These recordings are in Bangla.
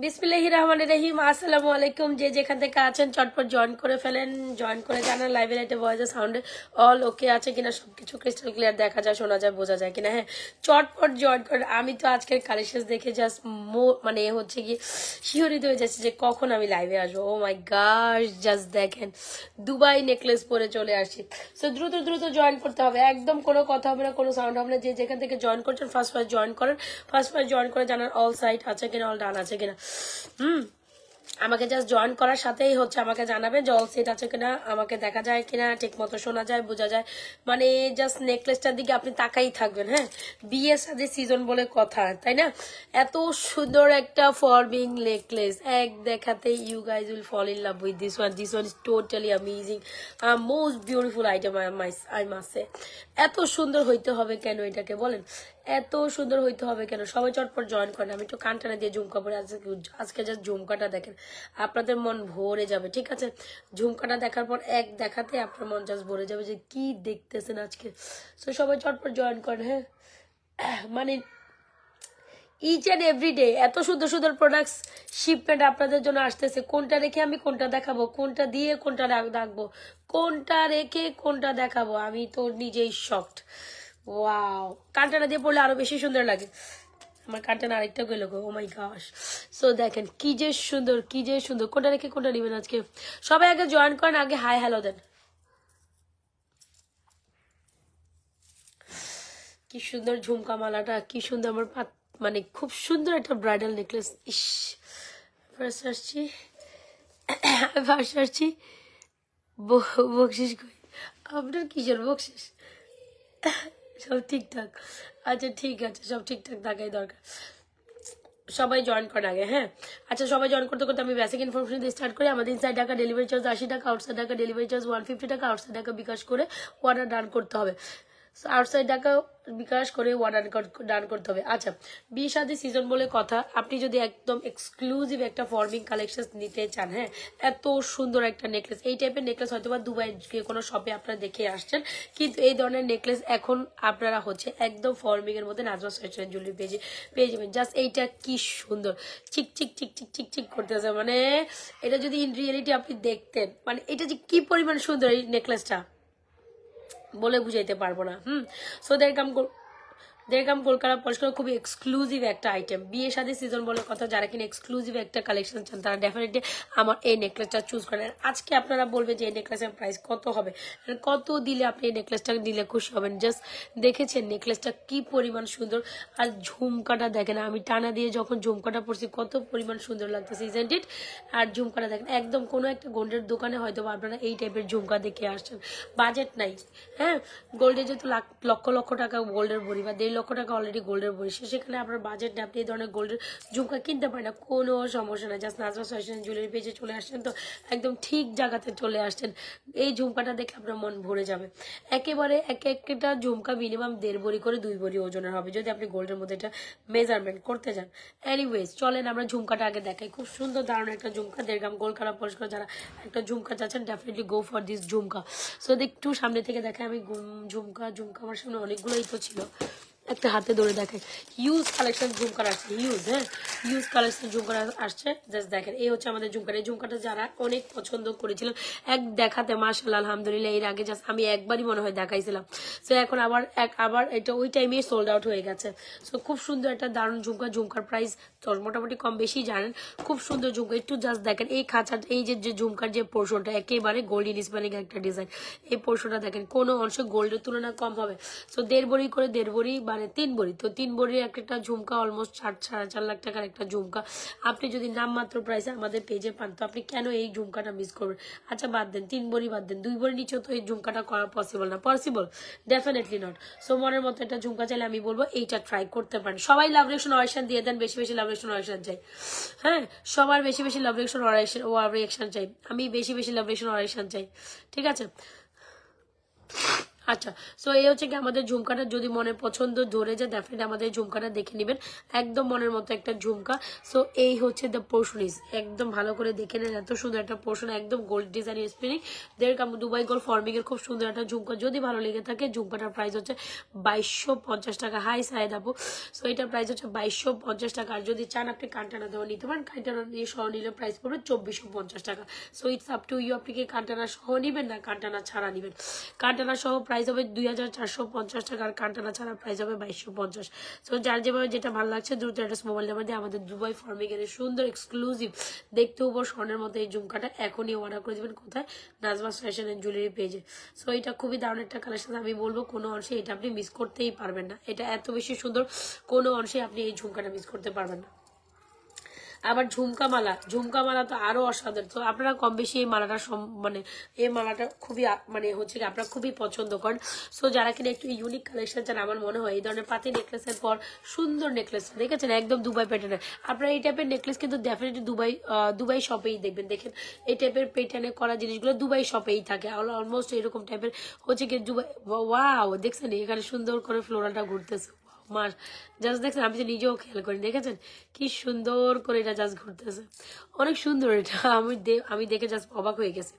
বিসমিল্লাহির রহমানির রহিম। আসসালামু আলাইকুম। যে যেখান থেকে আছেন চটপট জয়েন করে ফেলেন, জয়েন করে জানান লাইভে লাইটে ভয়েসে সাউন্ডে অল ওকে আছে কিনা, সবকিছু ক্রিস্টাল ক্লিয়ার দেখা যায়, শোনা যায়, বোঝা যায় কিনা। হ্যাঁ, চটপট জয়েন করেন। আমি তো আজকের কালেকশন দেখে জাস্ট মানে হচ্ছে কি শিহরিত হয়ে যাচ্ছে যে কখন আমি লাইভে আসবো। ও মাই গড, জাস্ট দেখেন দুবাই নেকলেস পরে চলে আসছি। সো দ্রুত দ্রুত জয়েন করতে হবে, একদম কোনো কথা হবে না, কোনো সাউন্ড হবে না। যে যেখান থেকে জয়েন করছেন ফার্স্ট জয়েন করেন, ফার্স্ট জয়েন করে জানান অল সাইট আছে কিনা, অল ডান আছে কিনা। আমাকে জাস্ট জয়েন করার সাথেই হচ্ছে আমাকে জানাবে যে অল সেট আছে কিনা, আমাকে দেখা যায় কিনা, ঠিক মতো শোনা যায়, বোঝা যায়। মানে জাস্ট নেকলেসটার দিকে আপনি তাকাই থাকবেন। হ্যাঁ, বিয়ে শাদী সিজন বলে কথা, তাই না? এত সুন্দর একটা ফর্মিং নেকলেস, এক দেখাতে you guys will fall in love with this one. This one is totally amazing, most beautiful item I must say. এত সুন্দর হইতে হবে কেন এটাকে বলেন, এত সুন্দর হইতে হবে কেন? সবাই চটপট জয়েন করেন। আমি একটু কানটানা দিয়ে ঝুমকা পরে আজকে জাস্ট ঝুমকাটা দেখেন, আপনাদের মন ভরে যাবে। ঠিক আছে, ঝুমকাটা দেখার পর এক দেখাতে আপনার মন জাস্ট ভরে যাবে যে কি দেখতেছেন আজকে। তো সবাই চটপট জয়েন করেন। হ্যাঁ, মানে ইচ অ্যান্ড এভরি ডে এত সুন্দর সুন্দর প্রোডাক্টস শিপমেন্ট আপনাদের জন্য আসতেছে। কোনটা রেখে আমি কোনটা দেখাবো, কোনটা দিয়ে কোনটা রাখবো, কোনটা রেখে কোনটা দেখাবো, আমি তো নিজেই শকড। ওয়াও, কানটানা দিয়ে পড়লে আরো বেশি সুন্দর লাগে। আমার কানটানা আরেকটা গেল গো, ও মাই গশ। সো দেখেন কি যে সুন্দর, কি যে সুন্দর। কোনটা রেখে কোনটা নেবেন আজকে? সবাই আগে জয়েন করেন, আগে হাই হ্যালো দেন। কি সুন্দর ঝুমকা মালাটা, কি সুন্দর আমার মানে খুব সুন্দর একটা ব্রাইডাল নেকলেস। ইস, ফার্স্ট আসছি, ফার্স্ট আসছি। বকশিস কই আপনার? কিসের বকশিস? সব ঠিকঠাক? আচ্ছা ঠিক আছে, সব ঠিকঠাক থাকাই দরকার। সবাই জয়েন করেন আগে। হ্যাঁ, আচ্ছা সবাই জয়েন করতে করতে আমি বেসিক ইনফরমেশন দিয়ে স্টার্ট করি। আমাদের ইনসাইড ঢাকা ডেলিভারি চার্জ 80 টাকা, আউটসাইড ঢাকা ডেলিভারি চার্জ 150 টাকা। আউটসাইড ঢাকা বিকাশ করে অর্ডার ডান করতে হবে। আউটসাইড ঢাকা বিকাশ করে অর্ডার ডান করতে হবে। আচ্ছা, বিয়ে শাদী সিজন বলে কথা, আপনি যদি একদম এক্সক্লুসিভ একটা ফর্মিং কালেকশন নিতে চান, হ্যাঁ, এত সুন্দর একটা নেকলেস, এই টাইপের নেকলেস হয়তো বা দুবাই কোনো শপে আপনারা দেখে আসছেন, কিন্তু এই ধরনের নেকলেস এখন আপনারা হচ্ছে একদম ফর্মিং এর মধ্যে নাজমা ফ্যাশন জুয়েলারি পেয়ে যাবেন। জাস্ট এইটা কি সুন্দর, চিক চিক চিক চিক চিক চিক করতেছে। মানে এটা যদি ইন রিয়েলিটি আপনি দেখতেন, মানে এটা যে কি পরিমাণ সুন্দর এই নেকলেসটা বলে বুঝাইতে পারবো না। সো দেড়গ্রাম কলকাতা পরিষ্কার খুবই এক্সক্লুসিভ একটা আইটেম। বিয়ে শাদী সিজন বলে কথা, যারা কিনা এক্সক্লুসিভ একটা কালেকশন চান তারা ডেফিনেটলি আমার এই নেকলেসটা চুজ করেন। আজকে আপনারা বলবেন যে এই নেকলেসের প্রাইস কত হবে, কত দিলে আপনি এই নেকলেসটা নিলে খুশি হবেন। জাস্ট দেখেছেন নেকলেসটা কি পরিমাণ সুন্দর, আর ঝুমকাটা দেখেন, আমি টানা দিয়ে যখন ঝুমকাটা পরছি কত পরিমাণ সুন্দর লাগতেছে, ইজেন্ট ইট? আর ঝুমকাটা দেখেন, একদম কোনো একটা গোল্ডের দোকানে হয়তো আপনারা এই টাইপের ঝুমকা দেখে আসছেন, বাজেট নাই। হ্যাঁ, গোল্ডে যেহেতু লক্ষ লক্ষ টাকা গোল্ডের ভরি বা 1.5 লক্ষ টাকা অলরেডি গোল্ডের ভরি, সেখানে আপনার বাজেট নেই, আপনি এই ধরনের গোল্ডের ঝুমকা কিনতে পারেন না, কোনো সমস্যা নেই। জাস্ট নাজমা ফ্যাশন জুয়েলারি পেজে চলে আসছেন তো একদম ঠিক জায়গাতে চলে আসছেন। এই ঝুমকাটা দেখে আপনার মন ভরে যাবে। একেবারে একটা ঝুমকা মিনিমাম 1.5 ভরি করে 2 ভরি ওজনের হবে যদি আপনি গোল্ডের মধ্যে এটা মেজারমেন্ট করতে যান। এনিওয়েজ চলেন আমরা ঝুমকাটা আগে দেখাই। খুব সুন্দর দারুণ একটা ঝুমকা, 1.5 গ্রাম গোল্ড কালার পরিষ্কার। যারা একটা ঝুমকা চাচ্ছেন definitely go for this jhumka. So একটু সামনে থেকে দেখাই আমি ঝুমকা আমার সামনে অনেকগুলোই তো ছিল, একটা হাতে ধরে দেখাই। হিউজ কালেকশন ঝুমকার আসছে, হিউজ। হ্যাঁ, হিউজ কালেকশন ঝুমকার আসছে। জাস্ট দেখেন, এই হচ্ছে আমাদের ঝুমকার। এই ঝুমকাটা যারা অনেক পছন্দ করেছিলাম এক দেখাতে, মাশাআল্লাহ আলহামদুলিল্লাহ, এর আগে জাস্ট আমি একবারই মনে হয় দেখাইছিলাম। সো এখন আবার এটা ওই টাইমে সোল্ড আউট হয়ে গেছে। সো খুব সুন্দর একটা দারুণ ঝুমকা। ঝুমকার প্রাইস মোটামুটি কম বেশি জানেন। খুব সুন্দর ঝুমকা, একটু জাস্ট দেখেন এই খাঁচা, এই যে ঝুমকার যে পোর্শনটা একেবারে গোল্ডেন স্প্যানিং একটা ডিজাইন, এই পোর্শনটা দেখেন কোনো অংশে গোল্ডের তুলনায় কম হবে। সো 1.5 ভরি করে 1.5 ভরি মানে 3 ভরি, তো 3 ভরির একটা ঝুমকা অলমোস্ট 4.5 লাখ টাকার একটা ঝুমকা। আপনি যদি নামমাত্র প্রাইসে আমাদের পেজে পান তো আপনি কেন এই ঝুমকাটা মিস করবেন? আচ্ছা বাদ দেন, 3 ভরি বাদ দেন, 2 ভরি নিচেও তো এই ঝুমকাটা করা পসিবল না, পসিবল ডেফিনেটলি নট। সো মনের মতো একটা ঝুমকা চাইলে আমি বলবো এইটা ট্রাই করতে পারেন। সবাই লাভ রিঅ্যাকশন অরিয়েশন দিয়ে দেন, বেশি বেশি লাভ রিঅ্যাকশন অরিয়েশন চাই। হ্যাঁ, সবার বেশি বেশি লাভ রিঅ্যাকশন রিঅ্যাকশন চাই, আমি বেশি বেশি লাভ রিঅ্যাকশন অরিয়েশন চাই। ঠিক আছে, আচ্ছা, সো এই হচ্ছে কি আমাদের ঝুমকাটা, যদি মনে পছন্দ ধরে যায় ডেফিনেটলি আমাদের ঝুমকাটা দেখে নেবেন, একদম মনের মতো একটা ঝুমকা। সো এই হচ্ছে দ্য পোর্শন ইজ, একদম ভালো করে দেখে নেন, এত সুন্দর একটা পোর্শন, একদম gold design spinning Dubai gold forming এর খুব সুন্দর একটা ঝুমকা। যদি ভালো লেগে থাকে, ঝুমকাটার প্রাইস হচ্ছে 2250 টাকা। হাই সাইড আপু, সো এটার প্রাইস হচ্ছে 2250 টাকা। আর যদি চান আপনি কান্টানা দেওয়া নিতে পারেন, কান্টানা দিয়ে সহ নিলে প্রাইস পড়বে 2450 টাকা। So it's up to you, আপনি কি কান্টানা সহ নিবেন না কান্টানা ছাড়া নিবেন। কান্টানা সহ প্রাইস হবে 2450 টাকা, আর কান্টানা ছাড়া প্রাইস হবে 2250। সো যার যেভাবে যেটা ভালো লাগছে দ্রুত অ্যাড্রেস মোবাইল নাম্বার দিয়ে আমাদের দুবাই ফর্মিং এর সুন্দর এক্সক্লুসিভ দেখতে উপর স্বর্ণের মতো এই ঝুমকাটা এখনই অর্ডার করে দেবেন। কোথায়? নাজমাস ফ্যাশন এন্ড জুয়েলারি পেজে। সো এটা খুবই দারুণ একটা কালেকশন, আমি বলবো কোনো অংশে এটা আপনি মিস করতেই পারবেন না। এটা এত বেশি সুন্দর, কোনো অংশে আপনি এই ঝুমকাটা মিস করতে পারবেন না। আবার ঝুমকা মালা তো আরো অসাধারণ। তো আপনারা কম বেশি এই মালাটা মানে এই মালাটা খুবই মানে হচ্ছে কি আপনারা খুবই পছন্দ করেন। সো যারা কিনা একটু ইউনিক কালেকশন চান, আমার মনে হয় এই ধরনের পাতি নেকলেসের পর সুন্দর নেকলেস দেখেছেন একদম দুবাই প্যাটার্নের, আপনারা এই টাইপের নেকলেস কিন্তু ডেফিনেটলি দুবাই শপেই দেখবেন। দেখেন এই টাইপের প্যাটার্নে করা জিনিসগুলো দুবাই শপেই থাকে অলমোস্ট এরকম টাইপের হচ্ছে কি দুবাই। ওয়াও, দেখছেন এখানে সুন্দর করে ফ্লোরালটা ঘুরতেছে, মাস জাস্ট দেখছেন, আমি তো নিজেও খেয়াল করি, দেখেছেন কি সুন্দর করে এটা জাস্ট ঘুরতেছে, অনেক সুন্দর এটা, আমি দেখে জাস্ট অবাক হয়ে গেছি।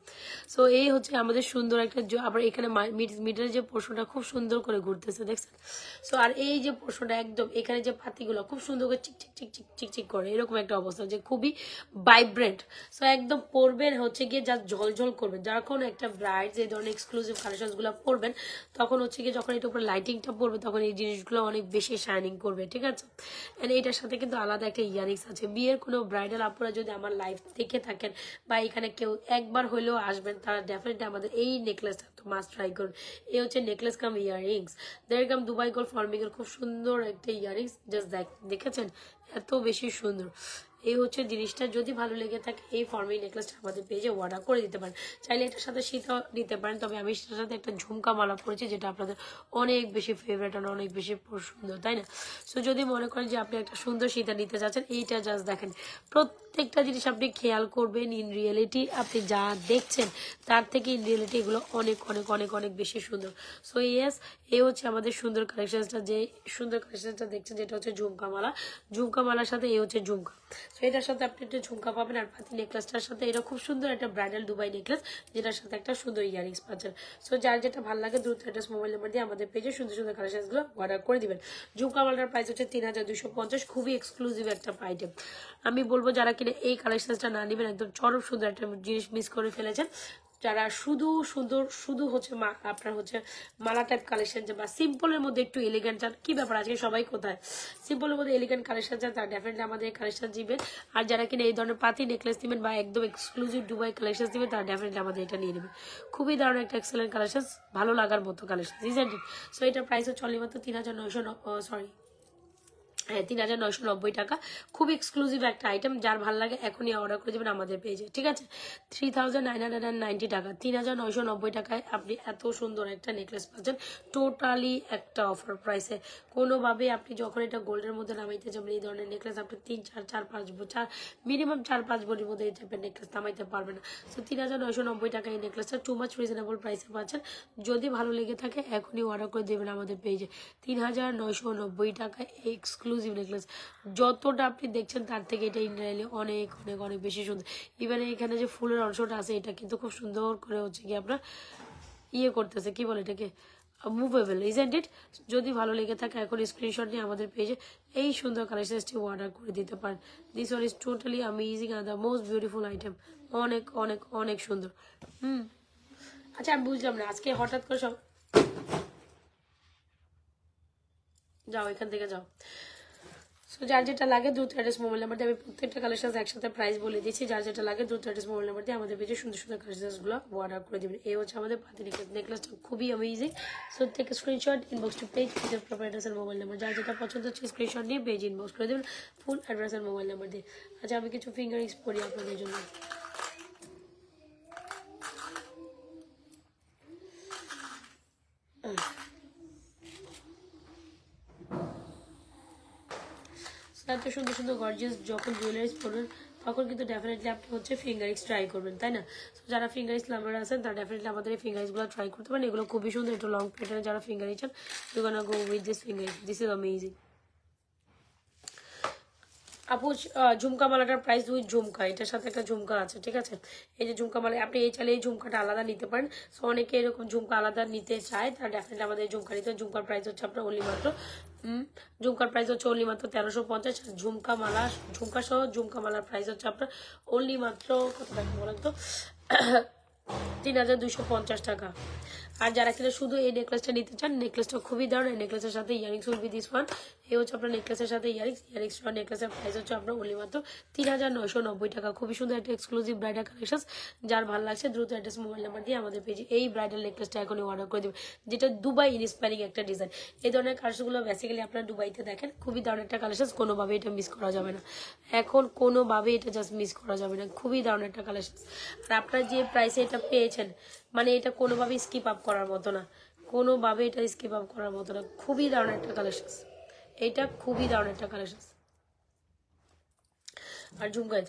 সো এই হচ্ছে আমাদের সুন্দর একটা, আবার এখানে মিডের যে পোর্শনটা খুব সুন্দর করে ঘুরতেছে, দেখছেন। সো আর এই যে পোর্শনটা একদম এখানে যে পাতিগুলো খুব সুন্দর করে চিক করে, এরকম একটা অবস্থা যে খুবই ভাইব্রেন্ট। সো একদম পরবেন হচ্ছে গিয়ে যা ঝলঝল করবেন, যখন একটা ব্রাইড এই ধরনের এক্সক্লুসিভ কালেকশন গুলো পরবেন, তখন হচ্ছে গিয়ে যখন এটার উপর লাইটিংটা পড়বে তখন এই জিনিসগুলো অনেক বেশি শাইনিং করবে, ঠিক আছে। এন্ড এটার সাথে কিন্তু আলাদা একটা ইয়ারিংস আছে। বিয়ের কোনো ব্রাইডাল আপুরা যদি আমার লাইভ দেখে থাকেন বা এখানে কেউ একবার হলেও আসবেন, তারা ডেফিনেটলি আমাদের এই নেকলেসটা তো মাস্ট ট্রাই করুন। এই হচ্ছে নেকলেস কাম ইয়ারিংস, দেখলাম দুবাই গোল্ড ফর্মিং এর খুব সুন্দর একটা ইয়ারিংস, জাস্ট দেখেছেন এত বেশি সুন্দর। এই হচ্ছে জিনিসটা, যদি ভালো লেগে থাকে এই ফর্মিং নেকলেসটা আমাদের পেজে অর্ডার করে দিতে পারেন। চাইলে এটার সাথে সীতাও নিতে পারেন, তবে আমি সেটার সাথে একটা ঝুমকা মালা পরেছি যেটা আপনাদের অনেক বেশি ফেভারিট আর অনেক বেশি সুন্দর, তাই না। সো যদি মনে করেন যে আপনি একটা সুন্দর সীতা নিতে যাচ্ছেন, এইটা জাস্ট দেখেন, প্রত্যেকটা জিনিস আপনি খেয়াল করবেন, ইন রিয়েলিটি আপনি যা দেখছেন তার থেকে ইন রিয়েলিটি এগুলো অনেক অনেক অনেক অনেক বেশি সুন্দর। সো ইয়েস, এই হচ্ছে আমাদের সুন্দর কালেকশনটা, যে সুন্দর কালেকশনটা দেখছেন যেটা হচ্ছে ঝুমকা মালার সাথে এই হচ্ছে ঝুমকা। সো এটার সাথে আপনি একটা ঝুমকা পাবেন, আর পাতি নেকলেসটার সাথে এটা খুব সুন্দর একটা ব্রাইডাল দুবাই নেকলেস যেটার সাথে একটা সুন্দর ইয়ারিংস পাচ্ছেন। সো যার যেটা ভালো লাগে দ্রুত অ্যাড্রেস মোবাইল নাম্বার দিয়ে আমাদের পেজে সুন্দর সুন্দর কালেকশনগুলো অর্ডার করে দিবেন। ঝুমকা মালার প্রাইস হচ্ছে 3250, খুবই এক্সক্লুসিভ একটা আইটেম। আমি বলবো যারা কিনা এই কালেকশনটা না নেবেন, একদম চরম সুন্দর একটা জিনিস মিস করে ফেলেছেন। যারা শুধু হচ্ছে আপনার হচ্ছে মালা টাইপ কালেকশন বা সিম্পলের মধ্যে একটু এলিগেন্ট চান, কি ব্যাপার আজকে সবাই কোথায়, সিম্পলের মধ্যে এলিগেন্ট কালেকশন চান, তারা ডেফিনেটলি আমাদের এই কালেকশন দিবেন। আর যারা কিনা এই ধরনের পাতি নেকলেস দিবেন বা একদম এক্সক্লুসিভ দুবাই কালেকশন দিবেন, তারা ডেফিনেটলি আমাদের এটা নিয়ে নেবেন। খুবই দারুণ একটা এক্সেলেন্ট কালেকশন, ভালো লাগার মতো কালেকশন, ইজন্ট ইট। সো এটার প্রাইস হচ্ছে মাত্র 3990 টাকা। খুব এক্সক্লুসিভ একটা আইটেম, যার ভালো লাগে এখনই অর্ডার করে দেবেন আমাদের পেজে, ঠিক আছে। 3990 টাকা, 3990 টাকায় আপনি এত সুন্দর একটা নেকলেস পাচ্ছেন, টোটালি একটা অফার প্রাইসে। কোনোভাবে আপনি যখন এটা গোল্ডের মধ্যে নামাইতে যাবেন এই ধরনের নেকলেস আপনি 3-4-5 মিনিমাম 4-5 ভরির মধ্যে এই টাইপের নেকলেস নামাইতে পারবেন না। তো 3990 টাকা এই নেকলেসটা টু মাচ রিজনেবল প্রাইসে পাচ্ছেন। যদি ভালো লেগে থাকে এখনই অর্ডার করে দেবেন আমাদের পেজে। 3990 টাকায় এক্সক্লুসিভ নেকলেস, যতটা আপনি দেখছেন তার থেকে এটা ইন্টারনালি অনেক অনেক অনেক বেশি সুন্দর। ইভেন এখানে যে ফুলের অংশটা আছে এটা কিন্তু খুব সুন্দর করে হচ্ছে কি আপনার করতেছে, কি বলে এটাকে, মুভেবল, ইজন্ট ইট। যদি ভালো লেগে থাকে এখন স্ক্রিনশট নিয়ে আমাদের পেজে এই সুন্দর কালেকশনটি অর্ডার করে দিতে পারেন। This one is totally amazing are the most beautiful item, অনেক অনেক অনেক সুন্দর। আচ্ছা আমি বুঝলাম না আজকে হঠাৎ করে সব যাও, এখান থেকে যাও। সো যার যেটা লাগে দ্রুত অ্যাড্রেস মোবাইল নাম্বার দিয়ে আমি প্রত্যেকটা কালেকশন একসাথে প্রাইস বলে দিচ্ছি। যার যেটা লাগে দ্রুত অ্যাড্রেস মোবাইল নাম্বার দিয়ে আমাদের পেজে সুন্দর সুন্দর কালেকশনগুলো অর্ডার করে দেবেন। এই হচ্ছে আমাদের পাতি নেকলেসটা খুবই amazing. So take screenshot, inbox to page with proper address আর মোবাইল নাম্বার, যার যেটা পছন্দ হচ্ছে স্ক্রিনশট নিয়ে পেজ ইনবক্স করে দেবেন ফুল অ্যাড্রেস আর মোবাইল নাম্বার দিয়ে। আচ্ছা আমি কিছু ফিঙ্গারিংস পড়ি আপনাদের জন্য। এত সুন্দর সুন্দর গর্জিয়াস যখন জুয়েলারিস পরবেন তখন কিন্তু ডেফিনেটলি আপনি হচ্ছে ফিঙ্গারিংস ট্রাই করবেন, তাই না? তো যারা ফিঙ্গারিংস লাভার আছেন তারা ডেফিনেটলি আমাদের এই ফিঙ্গারিংসগুলো ট্রাই করতে পারেন। এগুলো খুবই সুন্দর, একটু লং প্যাটার্নে যারা ফিঙ্গারিং চান, you gonna go with this finger rings, this is amazing. আপু ঝুমকা মালাটার প্রাইস উইথ ঝুমকা, এটার সাথে একটা ঝুমকা আছে, ঠিক আছে? এই যে ঝুমকা মালা, আপনি এই চাইলে এই ঝুমকাটা আলাদা নিতে পারেন। সো অনেকে এরকম ঝুমকা আলাদা নিতে চায়, তারা ডেফিনেটলি আমাদের ঝুমকা নিতে। ঝুমকার প্রাইস হচ্ছে আপনার অনলি মাত্র ঝুমকার প্রাইস হচ্ছে অনলি মাত্র 1350। ঝুমকা মালা, ঝুমকা সহ ঝুমকা মালার প্রাইস হচ্ছে আপনার অনলি মাত্র কত টাকা বলেন তো? 3250 টাকা। আর যারা কিনা শুধু এই নেকলেসটা নিতে চান, নেকলেসটা খুবই দারুণ। এই নেকলেসের সাথে earrings will be this one. এই হচ্ছে আপনার নেকলেসের সাথে ইয়ারিংস নেকলেসের প্রাইস হচ্ছে আপনার অনলি মাত্র 3990 টাকা। খুবই সুন্দর একটা এক্সক্লুসিভ ব্রাইডাল কালেকশন। যার ভালো লাগছে দ্রুত অ্যাড্রেস, মোবাইল নাম্বার দিয়ে আমাদের পেজে এই ব্রাইডাল নেকলেসটা এখনই অর্ডার করে দেবেন, যেটা দুবাই ইন্সপায়ারিং একটা ডিজাইন। এই ধরনের কালেকশনগুলো বেসিক্যালি আপনারা দুবাইতে দেখেন, খুবই দারুণ একটা কালেকশন, কোনোভাবে এটা মিস করা যাবে না। এখন কোনোভাবে এটা জাস্ট মিস করা যাবে না, খুবই দারুণ একটা কালেকশন। আর আপনারা যে প্রাইসে এটা পেয়েছেন, মানে এটা কোনোভাবে স্কিপ আপ করার মতো না, কোনোভাবে এটা স্কিপ আপ করার মতো না। খুবই দারুণ একটা কালেকশন, এটা খুবই দারুণ একটা কালেকশন। আর ঝুমকায়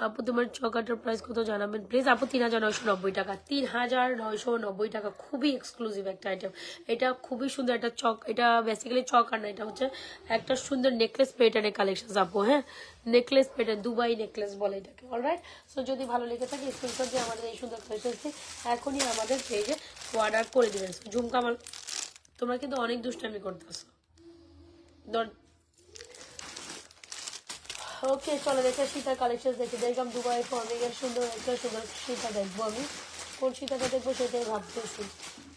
আপু তোমার চকাটার প্রাইস কত জানাবেন প্লিজ? আপু 3990 টাকা, 3990 টাকা। খুবই এক্সক্লুসিভ একটা আইটেম, এটা খুবই সুন্দর একটা চক। এটা বেসিক্যালি চক আর না, এটা হচ্ছে একটা সুন্দর নেকলেস প্যাটার্নের কালেকশন আপু। হ্যাঁ, নেকলেস প্যাটার্ন, দুবাই নেকলেস বলে এটাকে। অলরাইট, সো যদি ভালো লেগে থাকে স্ক্রিনশট দিয়ে আমাদের এই সুন্দর কালেকশনটি এখনই আমাদের পেজে অর্ডার করে দেবেন। ঝুমকা মাল, তোমরা কিন্তু অনেক দুষ্টামি করতেছো। ওকে, চলো দেখে সীতার কালেকশন দেখি। দেখলাম দুবাই ফর্মিং এর সুন্দর একটা সুন্দর সীতা দেখবো। আমি কোন সীতাটা দেখবো সেটাই ভাবতেছি।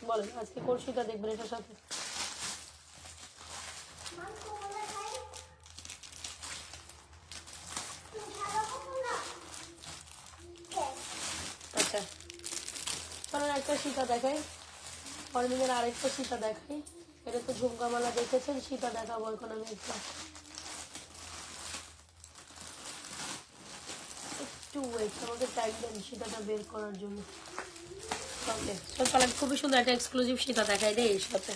বলেন আজকে কোন সীতা দেখবেন এটার সাথে? আচ্ছা, চলো একটা সীতা দেখাই, ফর্মিং এর আরেকটা সীতা দেখাই। এটা তো ঝুমকা মালা দেখেছেন, সীতা দেখাবো এখন আমি একটা। একটু ওয়েট, আমাকে টাইম দেন সীতাটা বের করার জন্য। ওকে, চলেন খুবই সুন্দর একটা এক্সক্লুসিভ সীতা দেখাই দেয় এর সাথে।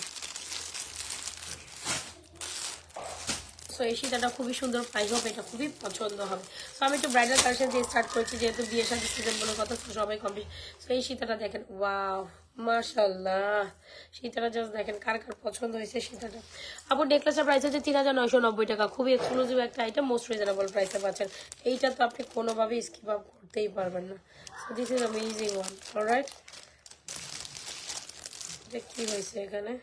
সো এই সীতাটা খুবই সুন্দর, প্রাইস হবে, এটা খুবই পছন্দ হবে। সো আমি একটু ব্রাইডাল কালেকশন দিয়ে স্টার্ট করেছি, যেহেতু বিয়ের সাথে সিজন বলে কথা, সবাই কমপ্লিট। সো এই সীতাটা দেখেন, ওয়াও মাশাআল্লাহ, সীতাটা জাস্ট দেখেন, কার কার পছন্দ হয়েছে সীতাটা। আপু নেকলেসের প্রাইস হচ্ছে 3990 টাকা। খুবই এক্সক্লুসিভ একটা আইটেম, মোস্ট রিজনেবল প্রাইসে পাচ্ছেন। এইটা তো আপনি কোনোভাবেই স্কিপ আপ করতেই পারবেন না। So this is amazing one. Alright, এটা কি হয়েছে এখানে?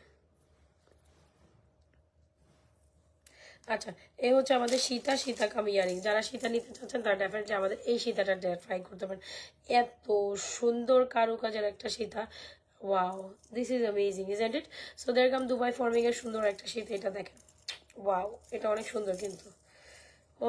আচ্ছা, এই হচ্ছে আমাদের সীতা কাম ইয়ারিং। যারা সীতা নিতে চাচ্ছেন তারা ডেফিনেটলি আমাদের এই সীতাটা ট্রাই করতে পারেন। এত সুন্দর কারুকাজের একটা Sita, wow, this is amazing isn't it? So দেখলাম দুবাই ফর্মিং এর সুন্দর একটা সীতা, এটা দেখেন, ওয়াও, এটা অনেক সুন্দর কিন্তু,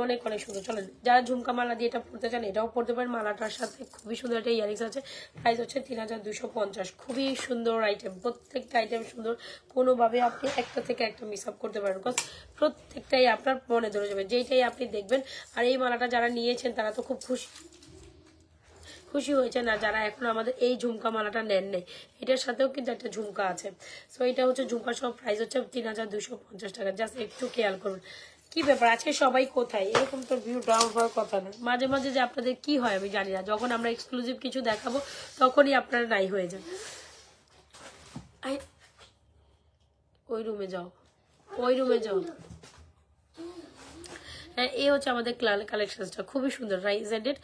অনেক অনেক সুন্দর। চলেন যারা ঝুমকা মালা দিয়ে এটা পড়তে চান এটাও পড়তে পারেন। মালাটার সাথে খুবই সুন্দর একটা ইয়ারিংস আছে, প্রাইস হচ্ছে 3250। খুবই সুন্দর আইটেম, প্রত্যেকটা আইটেম সুন্দর, কোনোভাবে আপনি একটা থেকে একটা মিস আপ করতে পারেন, বিকজ প্রত্যেকটাই আপনার মনে ধরে যাবে, যেইটাই আপনি দেখবেন। আর এই মালাটা যারা নিয়েছেন তারা তো খুব খুশি হয়েছে না, যারা এখন আমাদের এই ঝুমকা মালাটা নেন নেই। এটার সাথেও কিন্তু একটা ঝুমকা আছে। সো এটা হচ্ছে ঝুমকা সব, প্রাইস হচ্ছে 3250 টাকা। জাস্ট একটু খেয়াল করুন। কি ব্যাপার আজকে সবাই কোথায়? এরকম তো ভিউ ডাউন হওয়ার কথা না। মাঝে মাঝে যে আপনাদের কি হয় আমি জানি না, যখন আমরা এক্সক্লুসিভ কিছু দেখাবো তখনই আপনারা নাই হয়ে যান। ওই রুমে যাও, ওই রুমে যাও। হ্যাঁ, এই হচ্ছে আমাদের কালেকশনটা, খুবই সুন্দর রাইজেন্ডেড।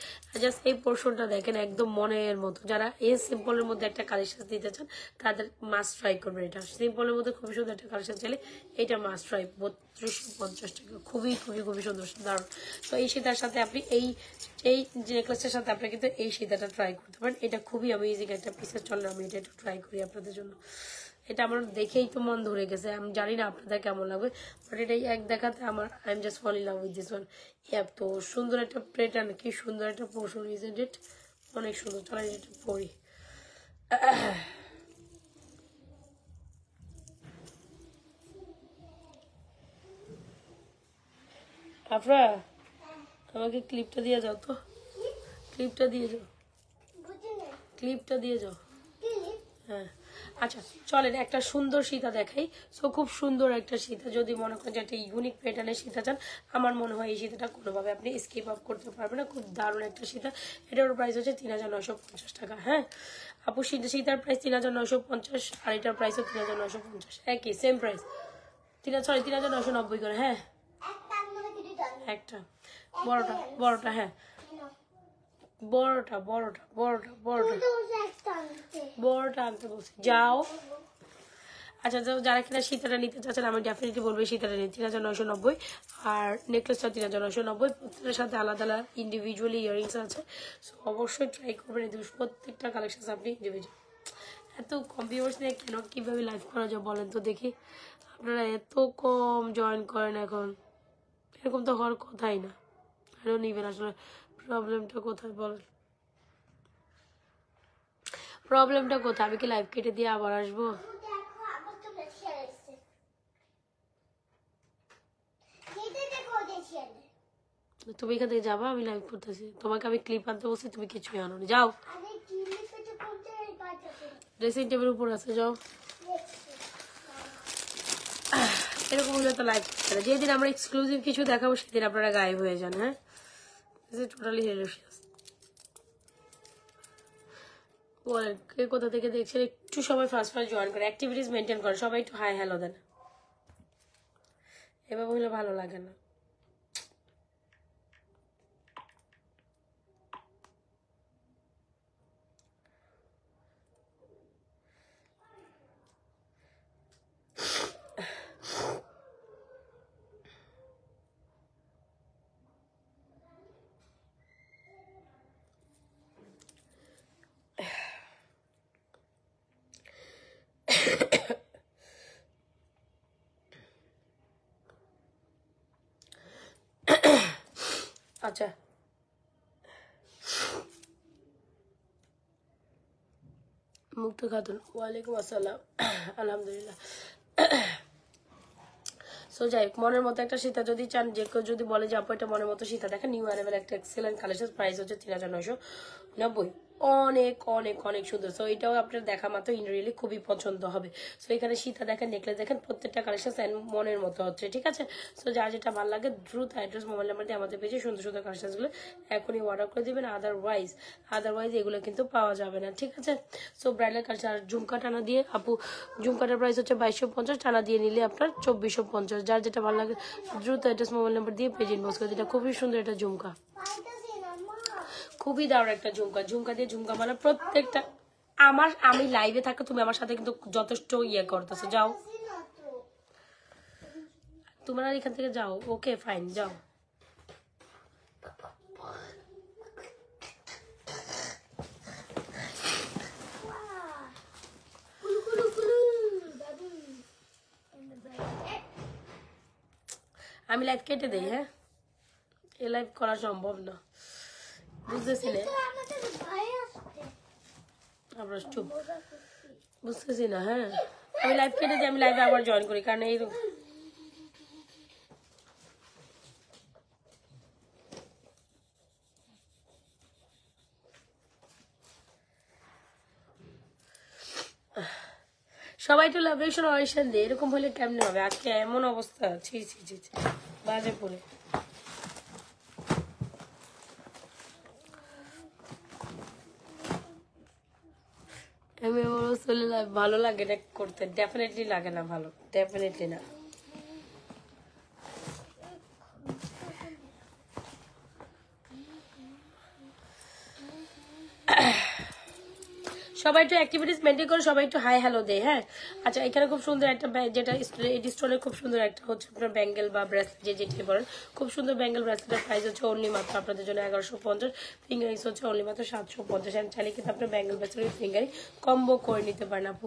জাস্ট এই পোর্শনটা দেখেন, একদম মনের মতো। যারা এই সিম্পলের মধ্যে একটা কালেকশন দিতে চান তাদের মাস্ট ট্রাই করবেন। এটা সিম্পলের মধ্যে খুবই সুন্দর একটা কালেকশন চাইলে এটা মাস্ট ট্রাই। 3250 টাকা, খুবই খুবই খুবই সুন্দর, দারুণ। তো এই সীতার সাথে আপনি এই নেকলেসটার সাথে আপনি কিন্তু এই সীতাটা ট্রাই করতে পারেন। এটা খুবই অ্যামেজিং একটা পিসের। চলেন আমি এটা একটু ট্রাই করি আপনাদের জন্য। এটা আমার দেখেই তো মন ধরে গেছে, আমি জানি না আপনাদের কেমন লাগবে, বাট এটাই এক দেখাতে আমার I am just fall in love with this one. এত সুন্দর একটা প্যাটার্ন, কি সুন্দর একটা পোর্শন, ইজন্ট ইট? অনেক সুন্দর। চলো এটা পড়ি। আফরা, আমাকে ক্লিপটা দিয়ে যাও তো, ক্লিপটা দিয়ে যাও, ক্লিপটা দিয়ে যাও। হ্যাঁ, আচ্ছা চলেন একটা সুন্দর সীতা দেখাই। সো খুব সুন্দর একটা সীতা, যদি মনে করেন যে একটা ইউনিক প্যাটার্নের সীতা চান, আমার মনে হয় এই সীতাটা কোনোভাবে আপনি স্কিপ আপ করতে পারবেন না। খুব দারুণ একটা সীতা। এটার প্রাইস হচ্ছে 3950 টাকা। হ্যাঁ আপু, সীতার প্রাইস 3950 আর এটার প্রাইসও 3950, একই সেম প্রাইস। 3990 করে। হ্যাঁ একটা বড়টা বড়টা, হ্যাঁ বড়টা বড়টা বড়টা বড়টা বড়টা আনতে বলছি, যাও। আচ্ছা যারা কিনা সীতাটা নিতে চাচ্ছেন আমি ডেফিনেটলি বলবো সীতাটা নিন 3990, আর নেকলেসটা 3990। প্রত্যেকটার সাথে আলাদা আলাদা ইন্ডিভিজুয়ালি ইয়ারিংস আছে। সো অবশ্যই ট্রাই করবেন এই প্রত্যেকটা কালেকশন আপনি ইন্ডিভিজুয়াল। এত কম ভিউয়ার্স নিয়ে কেন কিভাবে লাইভ করা যায় বলেন তো দেখি? আপনারা এত কম জয়েন করেন এখন, এরকম তো হওয়ার কথাই না। আরও নিবেন আসলে প্রবলেমটা কোথায় বলেন? প্রবলেমটা কোথায়? আমি কি লাইভ কেটে দিয়ে আবার আসবো? তুমি এখান থেকে যাবা, আমি লাইভ করতেছি। তোমাকে আমি ক্লিপ আনতে বলছি, তুমি কিছুই আনো নি, যাও। ড্রেসিং টেবিল উপর আছে, যাও। এরকম হলে তো লাইভ করতে না। যেদিন আমরা এক্সক্লুসিভ কিছু দেখাবো সেদিন আপনারা গায়েব হয়ে যান। হ্যাঁ টোটালি হিলেশিয়াস। বলেন কে কোথা থেকে দেখছেন? একটু সবাই ফার্স্ট জয়েন করে অ্যাক্টিভিটিস মেনটেন করে, সবাই একটু হাই হ্যালো দেন, এভাবে হলে ভালো লাগে না। আচ্ছা মুক্ত খাতুন, ওয়ালাইকুম আসসালাম, আলহামদুলিল্লাহ। সো যাই হোক, মনের মতো একটা সীতা যদি চান, যে কেউ যদি বলে যে আপু এটা মনের মতো সীতা দেখেন, নিউ অ্যারাইভেল একটা এক্সেলেন্ট কালেকশন, প্রাইস হচ্ছে 3990। অনেক অনেক অনেক সুন্দর। সো এটাও আপনার দেখা মাত্র ইনরিয়েলি খুবই পছন্দ হবে। সো এখানে সীতা দেখেন, নেকলেস দেখেন, প্রত্যেকটা কালেকশন মনের মতো হচ্ছে, ঠিক আছে? সো যার যেটা ভালো লাগে দ্রুত অ্যাড্রেস মোবাইল নাম্বার দিয়ে আমাদের পেজে সুন্দর সুন্দর কালেকশনগুলো এখনই অর্ডার করে দিবেন। আদারওয়াইজ এগুলো কিন্তু পাওয়া যাবে না, ঠিক আছে? So bridal collection. আর ঝুমকা টানা দিয়ে আপু, ঝুমকাটার প্রাইস হচ্ছে 2250, টানা দিয়ে নিলে আপনার 2450। যার যেটা ভালো লাগে দ্রুত অ্যাড্রেস মোবাইল নাম্বার দিয়ে পেজ ইনবক্স করে। এটা খুবই সুন্দর একটা ঝুমকা, খুবই দারুণ একটা ঝুমকা। ঝুমকা দিয়ে ঝুমকা মানে প্রত্যেকটা আমি লাইভে থাকো, তুমি আমার সাথে কিন্তু যথেষ্ট ইয়ে করতেছো, যাও তোমরা এখান থেকে যাও। ওকে ফাইন, যাও। আমি লাইভ কেটে দেই। হ্যাঁ এ লাইভ করা সম্ভব না, বুঝতেছি না, চুপ, বুঝতেছি না। হ্যাঁ আমি লাইভ কেটে দিই, আমি লাইভে আবার জয়েন করি, কারণ এই সবাই তো লাভেশন অয়েশন দিয়ে, এরকম হলে কেমনে হবে? আজকে এমন অবস্থা, ছি ছি ছি ছি, বাজে পড়ে। আমি আমার চলে ভালো লাগে না করতে, ডেফিনেটলি লাগে না ভালো, ডেফিনেটলি না। সবাই একটু অ্যাক্টিভিটিস মেনটেন করে, সবাই একটু হাই হ্যালো দেয়। হ্যাঁ আচ্ছা, এখানে খুব সুন্দর একটা যেটা এডি স্টোনের খুব সুন্দর একটা হচ্ছে আপনার ব্যাঙ্গেল বা ব্রেসলেট, যেটি বলেন, খুব সুন্দর ব্যাঙ্গেল ব্রেসলেটের প্রাইস হচ্ছে অনলি মাত্র আপনাদের জন্য 1150। ফিঙ্গারিংস হচ্ছে অনলি মাত্র 750। আমি চাইলে কিন্তু আপনার ব্যাঙ্গেল ব্রেসলেট ফিঙ্গারিং কম্বো করে নিতে পারেন। আপু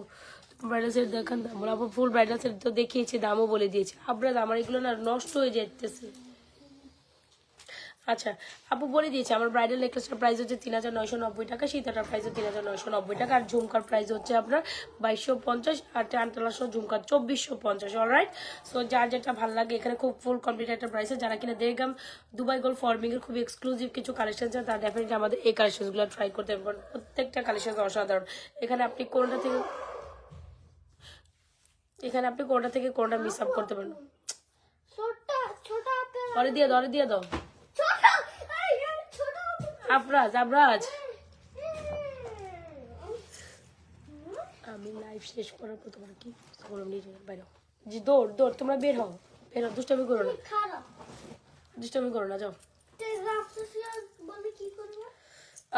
ব্রাইডাল সেট দেখান দাম, আপু ফুল ব্রাইডাল সেট তো দেখিয়েছি, দামও বলে দিয়েছি। আপনার আমার এগুলো না নষ্ট হয়ে যাইতেছে। আচ্ছা আপু বলে দিয়েছি, আমার ব্রাইডাল নেকলেসটার প্রাইস হচ্ছে 3990 টাকা, সীতাটার প্রাইস হচ্ছে 3990 টাকা, আর ঝুমকার প্রাইস হচ্ছে আপনার 2250, আর টানটালার সহ ঝুমকার 2450। অলরাইট, সো যার যেটা ভালো লাগে, এখানে খুব ফুল কমপ্লিট একটা প্রাইসে। যারা কিনা দেড়গ্রাম দুবাই গোল্ড ফর্মিং এর খুব এক্সক্লুসিভ কিছু কালেকশন আছে, তারা ডেফিনেটলি আমাদের এই কালেকশনগুলো ট্রাই করতে পারবেন। প্রত্যেকটা কালেকশন অসাধারণ। এখানে আপনি কোনটা থেকে এখানে আপনি কোনটা থেকে কোনটা মিস আপ করতে পারেন। ধরে দিয়ে দাও আবরাজ আমি লাইভ শেষ করার পর তোমার কি বললাম নিজে বাইরে জি দৌড় তোমরা বের হও দুষ্টামি করো না যাও।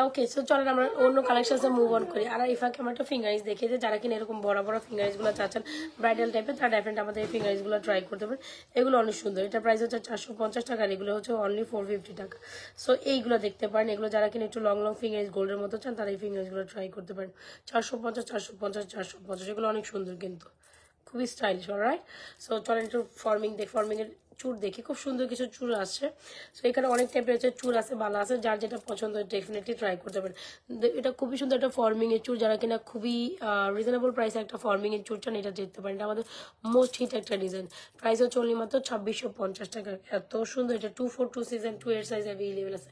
ওকে সো চলেন আমরা অন্য কালেকশনসে মুভ অন করি। আর এই ফাঁকে আমরা একটা ফিঙ্গারিংস দেখিয়ে যে যারা কিনা এরকম বড় বড় ফিঙ্গারিংসগুলো চাচ্ছেন ব্রাইডাল টাইপের, তারা ডেফিনেটলি আমাদের এই ফিঙ্গারিংসগুলো ট্রাই করতে পারেন। এগুলো অনেক সুন্দর, এটা প্রাইস হচ্ছে 450 টাকা, আর এগুলো হচ্ছে অনলি 450 টাকা। সো এইগুলো দেখতে পারেন, এগুলো যারা কিনা একটু লং ফিঙ্গারিংস গোল্ডের মতো চান তারা এই ফিঙ্গারিংসগুলো ট্রাই করতে পারেন। 450 এগুলো অনেক সুন্দর, কিন্তু খুবই স্টাইলিশ। অলরাইট, সো চলেন একটু ফর্মিং এর চুর দেখি। খুব সুন্দর কিছু চুর আসছে। সো এখানে অনেক টাইপের হচ্ছে চুর আছে, বালা আছে, যার যেটা পছন্দ ডেফিনেটলি ট্রাই করতে পারেন। এটা খুবই সুন্দর একটা ফর্মিং এর চুর, যারা কিনা খুবই রিজনেবল প্রাইসে একটা ফর্মিং এর চুর চান এটা দেখতে পারেন। এটা আমাদের মোস্ট হিট একটা ডিজাইন, প্রাইস হচ্ছে অনলি মাত্র 2650 টাকা। এত সুন্দর, এটা 24, 26 and 28 সাইজ অ্যাভেলেবেল আছে।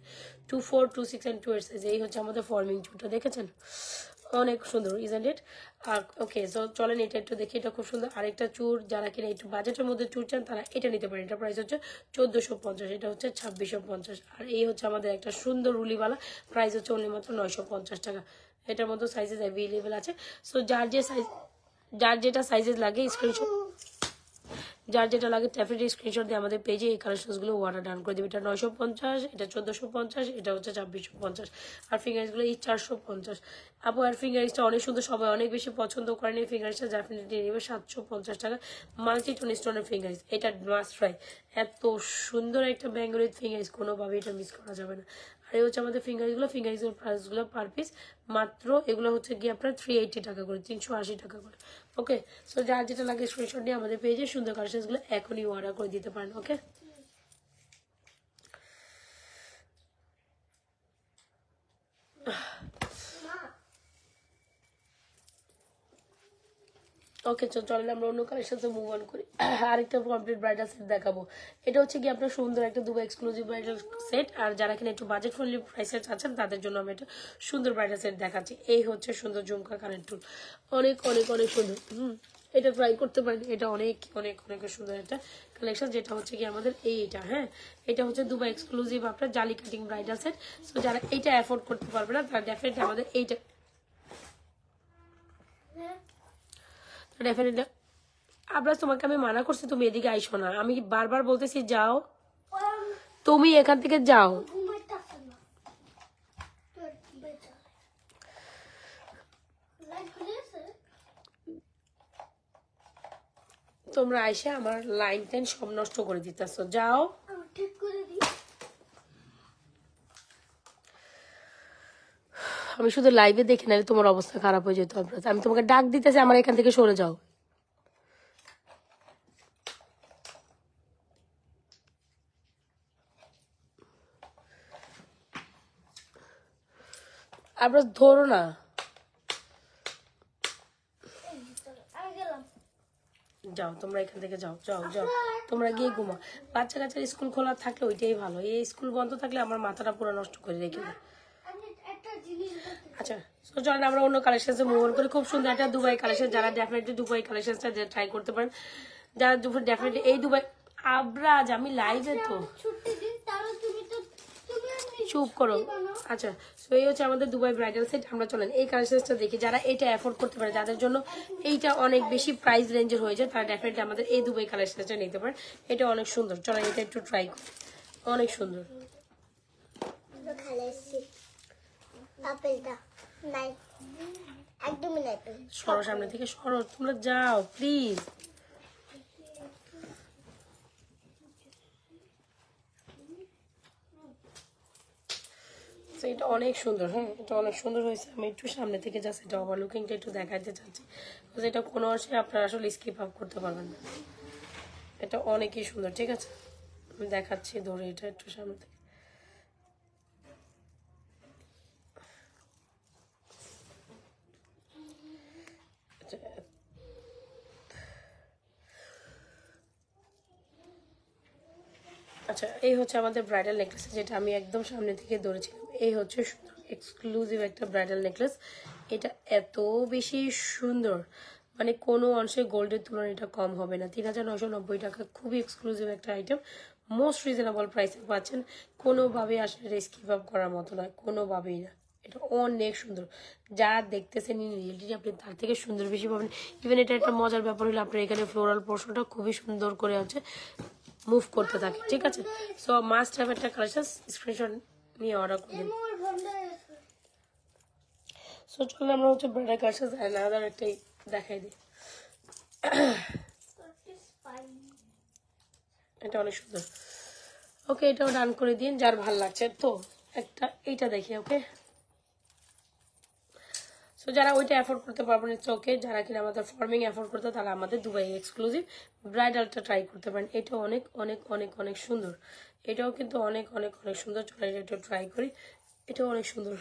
24, 26 and 28 সাইজ, এই হচ্ছে আমাদের ফর্মিং চুরটা, দেখেছেন অনেক সুন্দর, isn't it? R okay so চলেন এটা একটু দেখি, এটা খুব সুন্দর আরেকটা চুর। যারা কিনা একটু বাজেটের মধ্যে চুর চান তারা এটা নিতে পারেন। এটা প্রাইস হচ্ছে 1450, এটা হচ্ছে 2650। আর এই হচ্ছে আমাদের একটা সুন্দর রুলিওয়ালা, প্রাইস হচ্ছে অনলি মাত্র 950 টাকা। এটার মধ্যে সাইজেস অ্যাভেলেবেল আছে। সো যার যেটা সাইজেস লাগে স্ক্রিনশট, যার যেটা লাগে ডেফিনেটলি স্ক্রিনশট দিয়ে আমাদের পেজে এই কালেকশনসগুলো অর্ডার ডান করে দেবে। এটা 950, এটা 1450, এটা হচ্ছে 2650। আর ফিঙ্গারিংসগুলো এই 450। আপু আর ফিঙ্গারিংসটা অনেক সুন্দর, সবাই অনেক বেশি পছন্দ করেন এই ফিঙ্গারিংসটা, ডেফিনেটলি নেবে 750 টাকা। মাল্টি-টোন স্টোনের ফিঙ্গারিংস, এটা মাস্ট ট্রাই। এত সুন্দর একটা বেঙ্গলির ফিঙ্গারিংস, কোনোভাবে এটা মিস করা যাবে না। আর এই হচ্ছে আমাদের ফিঙ্গারিংসের প্রাইসগুলো পার পিস মাত্র, এগুলো হচ্ছে গিয়ে আপনার 380 টাকা করে, 380 টাকা করে। ওকে সো যার যেটা লাগে স্ক্রিনশট নিয়ে আমাদের পেজে সুন্দর কালেকশনসগুলো এখনই অর্ডার করে দিতে পারেন। ওকে ওকে চলেন আমরা অন্য কালেকশনসে মুভ অন করি। আরেকটা কমপ্লিট ব্রাইডাল সেট দেখাবো। এটা হচ্ছে কি আপনার সুন্দর একটা দুবাই এক্সক্লুসিভ ব্রাইডাল সেট। আর যারা কিনা একটু বাজেট ফ্রেন্ডলি প্রাইসে চাচ্ছেন তাদের জন্য আমি একটা সুন্দর ব্রাইডাল সেট দেখাচ্ছি। এই হচ্ছে সুন্দর ঝুমকা কানের টুল, অনেক অনেক অনেক সুন্দর। এটা ট্রাই করতে পারেন, এটা অনেক অনেক অনেক সুন্দর একটা কালেকশন, যেটা হচ্ছে কি আমাদের এইটা। হ্যাঁ, এটা হচ্ছে দুবাই এক্সক্লুসিভ আপনার জালি কাটিং ব্রাইডাল সেট। সো যারা এইটা অ্যাফোর্ড করতে পারবে না তারা ডেফিনেটলি আমাদের এইটা ডেফিনেটলি। আবার তোমাকে আমি মানা করছি তুমি এদিকে আইসো না, আমি বারবার বলতেছি যাও, তুমি এখান থেকে যাও। তোমরা আইসে আমার লাইন টাইন সব নষ্ট করে দিতেছো, যাও। আমি শুধু লাইভে দেখি না, তোমার অবস্থা খারাপ হয়ে যেত। আমি তোমাকে ডাক দিতেছি, আমার এখান থেকে সরে যাও। আবার ধরো না, যাও তোমরা এখান থেকে যাও যাও যাও, তোমরা গিয়ে ঘুমা। বাচ্চা কাচ্চার স্কুল খোলা থাকলে ওইটাই ভালো, এই স্কুল বন্ধ থাকলে আমার মাথাটা পুরো নষ্ট করে রেখে দেয়। আচ্ছা সো চলেন আমরা অন্য কালেকশনসে মুভ অন করি। খুব সুন্দর একটা দুবাই কালেকশন, যারা ডেফিনেটলি দুবাই কালেকশনসটা ট্রাই করতে পারেন, যারা ডেফিনেটলি এই দুবাই। আবরাজ আমি লাইভে তো, চুপ করো। আচ্ছা সো এই হচ্ছে আমাদের দুবাই ব্রাইডাল সেট। আমরা চলেন এই কালেকশনসটা দেখি। যারা এটা অ্যাফোর্ড করতে পারে, যাদের জন্য এইটা অনেক বেশি প্রাইস রেঞ্জের হয়ে যায়, তারা ডেফিনেটলি আমাদের এই দুবাই কালেকশনসটা নিতে পারে। এটা অনেক সুন্দর, চলেন এটা একটু ট্রাই করি, অনেক সুন্দর। সরো সামনে থেকে সরো, তোমরা যাও প্লিজ। এটা অনেক সুন্দর, হ্যাঁ এটা অনেক সুন্দর হয়েছে। আমি একটু সামনে থেকে জাস্ট এটা ওভার লুকিংটা একটু দেখাতে চাচ্ছি, এটা কোনো অংশে আপনারা আসলে স্কিপ আপ করতে পারবেন না। এটা অনেকই সুন্দর, ঠিক আছে আমি দেখাচ্ছি ধরে এটা একটু সামনে থেকে। আচ্ছা এই হচ্ছে আমাদের ব্রাইডাল নেকলেস, যেটা আমি একদম সামনে থেকে ধরেছিলাম। এই হচ্ছে এক্সক্লুসিভ একটা ব্রাইডাল নেকলেস, এটা এত বেশি সুন্দর, মানে কোনো অংশে গোল্ডের তুলনায় এটা কম হবে না। ৩,৯৯০ টাকা, খুবই এক্সক্লুসিভ একটা আইটেম, মোস্ট রিজনেবল প্রাইসে পাচ্ছেন। কোনোভাবেই আসলে এটা স্কিপ আপ করার মতো নয়, কোনোভাবেই না। এটা অনেক সুন্দর, যা দেখতেছেন ইন রিয়েলিটি আপনি তার থেকে সুন্দর বেশি পাবেন। ইভেন এটা একটা মজার ব্যাপার হলো আপনার এখানে ফ্লোরাল পোর্শনটা খুবই সুন্দর করে হচ্ছে মুভ করতে থাকে, ঠিক আছে। সো মাস্ট হ্যাভ একটা কালেকশন, স্ক্রিনশট নিয়ে অর্ডার করবেন। সো চলুন আমরা হচ্ছে ব্রাইডাল কালেকশন আলাদা একটাই দেখাই দিই। এটা অনেক সুন্দর। ওকে, এটাও ডান করে দিন যার ভাল লাগছে। তো একটা এইটা দেখি। ওকে, সো যারা ওইটা অ্যাফোর্ড করতে পারবেন ইটস ওকে, যারা কিনা আমাদের ফর্মিং অ্যাফোর্ড করতে তাহলে আমাদের দুবাই এক্সক্লুসিভ ব্রাইডালটা ট্রাই করতে পারেন। এটা অনেক অনেক অনেক অনেক সুন্দর, এটাও কিন্তু অনেক অনেক অনেক সুন্দর। চলে এটা ট্রাই করি, এটাও অনেক সুন্দর।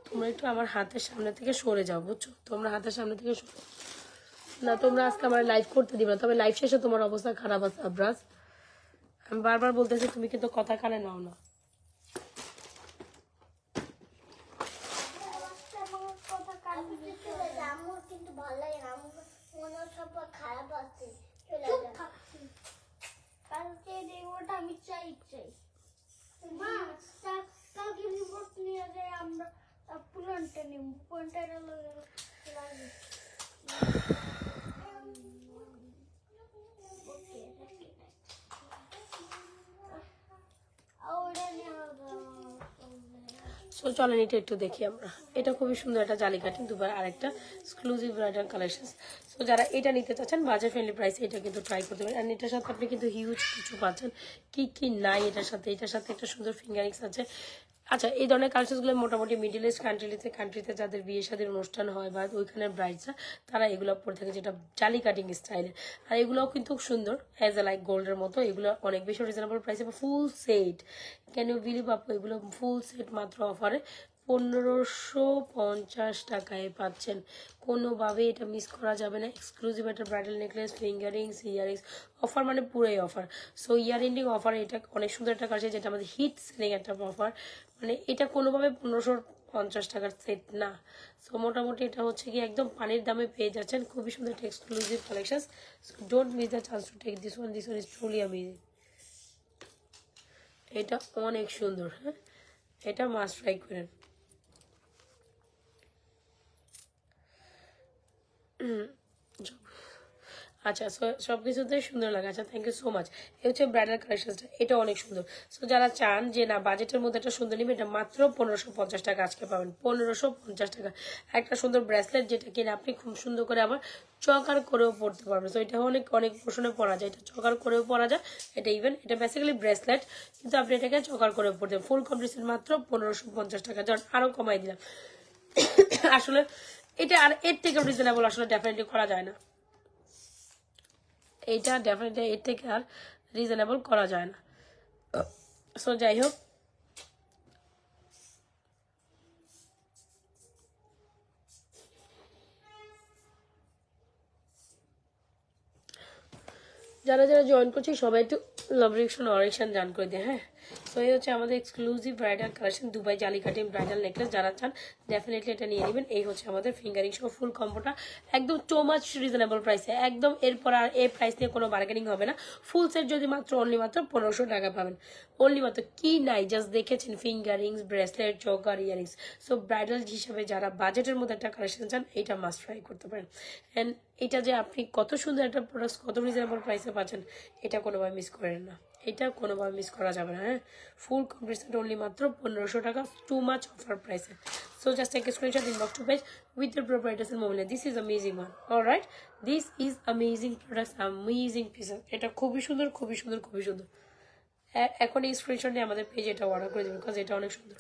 তোমরা একটু আমার হাতের সামনে থেকে সরে যাও, বুঝছো? তোমরা হাতের সামনে থেকে সরে না, তোমরা আজকে আমার লাইভ করতে দিবে না, তবে লাইভ শেষে তোমার অবস্থা খারাপ আছে আবরাজ। আমি বারবার বলতেছি, তুমি কিন্তু কথা কানে নাও না। আমি চাই মা, কালকে রিপোর্ট নিয়ে যাই আমরা, পুরানটা নিব, পুরানটা লাগে। সো চলেন এটা একটু দেখি আমরা। এটা খুবই সুন্দর একটা জালি কাটিং দুবার আর একটা এক্সক্লুসিভ ব্রাইডাল কালেকশন। সো যারা এটা নিতে চাচ্ছেন বাজেট ফ্রেন্ডলি প্রাইসে এটা কিন্তু ট্রাই করতে পারেন। আর এটার সাথে আপনি কিন্তু হিউজ কিছু পাচ্ছেন। কি কি নাই এটার সাথে, এটার সাথে একটা সুন্দর ফিঙ্গারিংস আছে। আচ্ছা, এই ধরনের কালচারগুলো মোটামুটি মিডিল ইস্ট কান্ট্রিতে যাদের বিয়ে শাদীর অনুষ্ঠান হয় বা ওইখানের ব্রাইডসরা তারা এগুলো পরে থাকে, যেটা জালি কাটিং স্টাইলের। আর এগুলোও কিন্তু সুন্দর অ্যাজ এ লাইক গোল্ডের মতো। এগুলো অনেক বেশি রিজনেবল প্রাইসে, full set. Can you believe আপু, এগুলো ফুল সেট মাত্র অফারে 1550 টাকায় পাচ্ছেন। কোনোভাবে এটা মিস করা যাবে না। এক্সক্লুসিভ একটা bridal necklace, fingerings, earrings offer, মানে পুরোই অফার। সো ইয়ারিং অফার, এটা অনেক সুন্দর একটা কাছে, যেটা আমাদের হিট সেলিং একটা অফার। মানে এটা কোনোভাবে 1550 টাকার সেট না। সো মোটামুটি এটা হচ্ছে কি একদম পানির দামে পেয়ে যাচ্ছেন। খুবই সুন্দর একটা exclusive collection. So don't miss the chance to take this one is truly amazing. এটা অনেক সুন্দর, হ্যাঁ, এটা মাস্ট ট্রাই করেন। আচ্ছা, সব কিছুতেই সুন্দর লাগে। আচ্ছা, থ্যাংক ইউ সো মাচ। এই হচ্ছে ব্রাইডাল কালেকশনটা, এটা অনেক সুন্দর। সো যারা চান যে না বাজেটের মধ্যে একটা সুন্দর নিবে, এটা মাত্র 1550 টাকা আজকে পাবেন। 1550 টাকা একটা সুন্দর ব্রেসলেট, যেটা কিনা আপনি খুব সুন্দর করে আবার চকার করেও পরতে পারবেন। সো এটা অনেক অনেক পোষণে পরা যায়, এটা চকার করেও পরা যায়। এটা ইভেন এটা বেসিক্যালি ব্রেসলেট, কিন্তু আপনি এটাকে চকার করেও পরতে ফুল কমপ্লিট মাত্র 1550 টাকা। যখন আরো কমাই দিলাম, আসলে এটা আর এর থেকে রিজনেবল আসলে ডেফিনেটলি করা যায় না। এইটা ডেফিনেটলি এর থেকে আর রিজনেবল করা যায় না। সো যাই হোক, যারা যারা জয়েন করছি সবাই একটু লাভ রিকশন অরেকশন জান করে দিয়ে। হ্যাঁ, সো এই হচ্ছে আমাদের এক্সক্লুসিভ ব্রাইডাল কালেকশন, দুবাই জালি কাটিং ব্রাইডাল নেকলেস। যারা চান ডেফিনেটলি এটা নিয়ে নেবেন। এই হচ্ছে আমাদের ফিঙ্গারিং সহ ফুল কম্বোটা, একদম টু মাচ রিজনেবল প্রাইসে, একদম এরপর আর এই প্রাইস নিয়ে কোনো বার্গেনিং হবে না। ফুল সেট যদি মাত্র অনলি মাত্র 1500 টাকা পাবেন, অনলি মাত্র। কি নাই জাস্ট দেখেছেন, fingerings, bracelet, choker, earrings. So bridal হিসাবে যারা বাজেটের মধ্যে একটা কালেকশন চান, এইটা মাস্ট ট্রাই করতে পারেন। অ্যান্ড এটা যে আপনি কত সুন্দর একটা প্রোডাক্ট কত রিজনেবল প্রাইসে পাচ্ছেন, এটা কোনোভাবে মিস করেন না, এটা কোনোভাবে মিস করা যাবে না। হ্যাঁ, ফুল কমপ্লিট অনলি মাত্র 1500 টাকা, টু মাচ অফার প্রাইসে। So just take a screenshot, inbox to page with your proper address and mobile. This is amazing one. All right, this is amazing products, amazing pieces. এটা খুবই সুন্দর, খুবই সুন্দর, খুবই সুন্দর। এখন এই স্ক্রিনশট নিয়ে আমাদের পেজে এটা অর্ডার করে দেবেন, বিকজ এটা অনেক সুন্দর।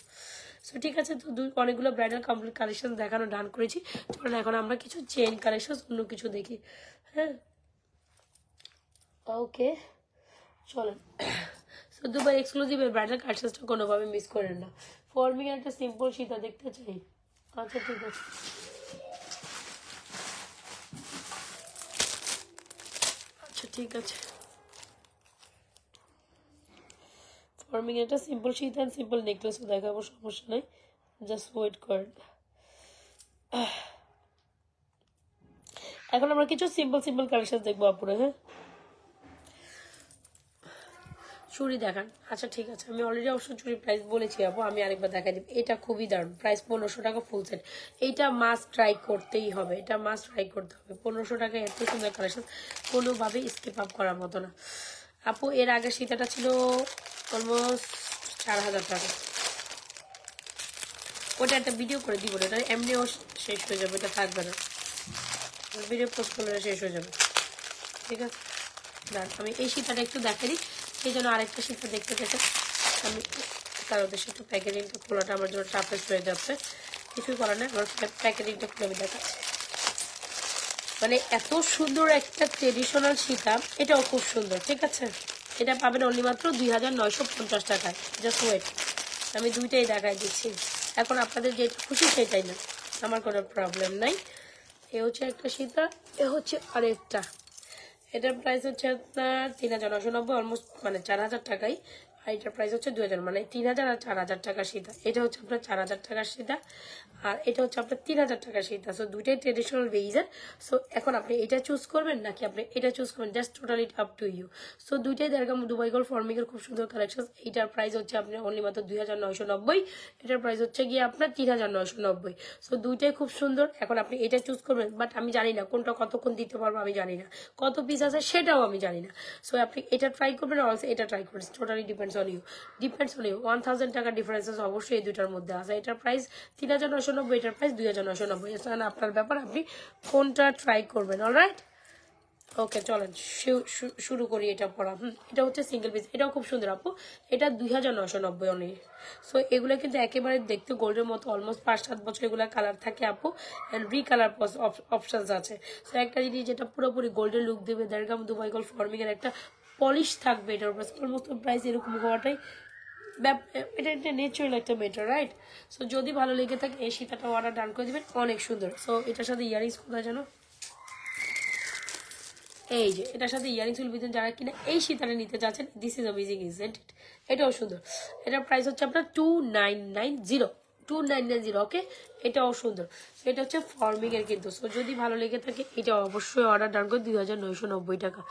সো ঠিক আছে, তো অনেকগুলো ব্রাইডাল কমপ্লিট কালেকশন দেখানো ডান করেছি। চলুন এখন আমরা কিছু চেইন কালেকশন অন্য কিছু দেখি। হ্যাঁ, ওকে চলেন। সো দুবার এক্সক্লুসিভ ব্রাইডাল কালেকশনটা কোনোভাবে মিস করেন না। ফর্মিং একটা সিম্পল সীতা দেখতে চাই। আচ্ছা ঠিক আছে, আচ্ছা ঠিক আছে। ফর্মিং একটা সিম্পল সীতা অ্যান্ড সিম্পল নেকলেসও দেখাবো, সমস্যা নেই, জাস্ট ওয়েট করেন। এখন আমরা কিছু সিম্পল সিম্পল কালেকশন দেখবো আপুরে। হ্যাঁ, চুড়ি দেখান। আচ্ছা ঠিক আছে, আমি অলরেডি অবশ্য চুড়ির প্রাইস বলেছি আপু, আমি আরেকবার দেখাই দিব। এটা খুবই দারুণ, প্রাইস 1500 টাকা ফুল সেট। এইটা মাস্ট ট্রাই করতেই হবে, এটা মাস্ট ট্রাই করতে হবে। 1500 টাকা এত সুন্দর কালেকশন, কোনোভাবেই স্কিপ আপ করার মতো না আপু। এর আগে সীতাটা ছিল অলমোস্ট 4000 টাকা। ওটা একটা ভিডিও করে দিব, এটা এমনিও শেষ হয়ে যাবে, এটা থাকবে না, ভিডিও পোস্ট করলে শেষ হয়ে যাবে। ঠিক আছে, আমি এই সীতাটা একটু দেখাই দিই, সেই জন্য আরেকটা সীতা দেখতে পেয়েছে আমি, তার উদ্দেশ্যে একটু প্যাকেজিংটা খোলাটা আমার জন্য টাফেস্ট হয়ে যাচ্ছে, কিছুই করার নেই। আমার প্যাকেজিংটা খুলে আমি দেখাচ্ছি। মানে এত সুন্দর একটা ট্রেডিশনাল সীতা, এটাও খুব সুন্দর। ঠিক আছে, এটা পাবেন অনলি মাত্র 2950 টাকায়। জাস্ট ওয়েট, আমি দুইটাই দেখাই দিচ্ছি। এখন আপনাদের যেটা খুশি সেটাই না, আমার কোনো প্রবলেম নাই। এ হচ্ছে একটা সীতা, এ হচ্ছে আরেকটা। এটার প্রাইস হচ্ছে আপনার 3990, অলমোস্ট মানে 4000 টাকাই। আর এটার প্রাইস হচ্ছে 2000, মানে 3000 আর 4000 টাকা সীতা। এটা হচ্ছে আপনার 4000 টাকার সীতা, আর এটা হচ্ছে আপনার 3000 টাকার সীতা। সো দুইটাই ট্রেডিশনাল বেইজের। সো এখন আপনি এটা চুজ করবেন নাকি আপনি এটা চুজ করবেন, just totally up to you. So দুইটাই দেড়গাম দুবাই গোল্ড ফর্মিং এর খুব সুন্দর কালেকশন। এটার প্রাইস হচ্ছে আপনার অনলি মাত্র 2990, এটার প্রাইস হচ্ছে গিয়ে আপনার 3990। সো দুইটাই খুব সুন্দর। এখন আপনি এটা চুজ করবেন, বাট আমি জানি না কোনটা কতক্ষণ দিতে পারবো, আমি জানি না কত পিস আছে সেটাও আমি জানি না। সো আপনি এটা ট্রাই করবেন, অলসো এটা ট্রাই করবেন, totally depends on you, depends on you. 1000 টাকা ডিফারেন্সেস অবশ্যই এই দুটার মধ্যে আছে। এটার প্রাইস 3990, এটার প্রাইস 2990। এটা আপনার ব্যাপার, আপনি কোনটা ট্রাই করবেন। অলরাইট, ওকে চলেন শুরু করি এটা পড়া। এটা হচ্ছে সিঙ্গেল পিস, এটাও খুব সুন্দর আপু, এটা 2990 অনলি। সো এগুলো কিন্তু একেবারে দেখতে গোল্ডের মতো, অলমোস্ট 5-7 বছর এগুলো কালার থাকে আপু, অ্যান্ড রিকালার অপশনস আছে। সো একটা জিনিস যেটা পুরোপুরি গোল্ডের লুক দেবে, দেড়গাম দুবাই গোল্ড ফর্মিং এর একটা পলিশ থাকবে এটার উপর। অলমোস্ট প্রাইস এরকম হওয়াটাই এটা একটা ন্যাচারাল একটা মেটার, রাইট? সো যদি ভালো লেগে থাকে এই সীতাটা অর্ডার ডান করে দিবেন, অনেক সুন্দর। সো এটার সাথে ইয়ারিংস কোথায় জানো, এই যে এটার সাথে ইয়ারিংস উলবিদেন, যারা কিনা এই সীতাটা নিতে চাচ্ছেন, this is amazing, isn't it? এটাও সুন্দর। এটার প্রাইস হচ্ছে আপনার 2990। ওকে, এটাও সুন্দর। এটা হচ্ছে ফর্মিং এর কিন্তু। সো যদি ভালো লেগে থাকে এটা অবশ্যই অর্ডার ডান করে 2990 টাকা।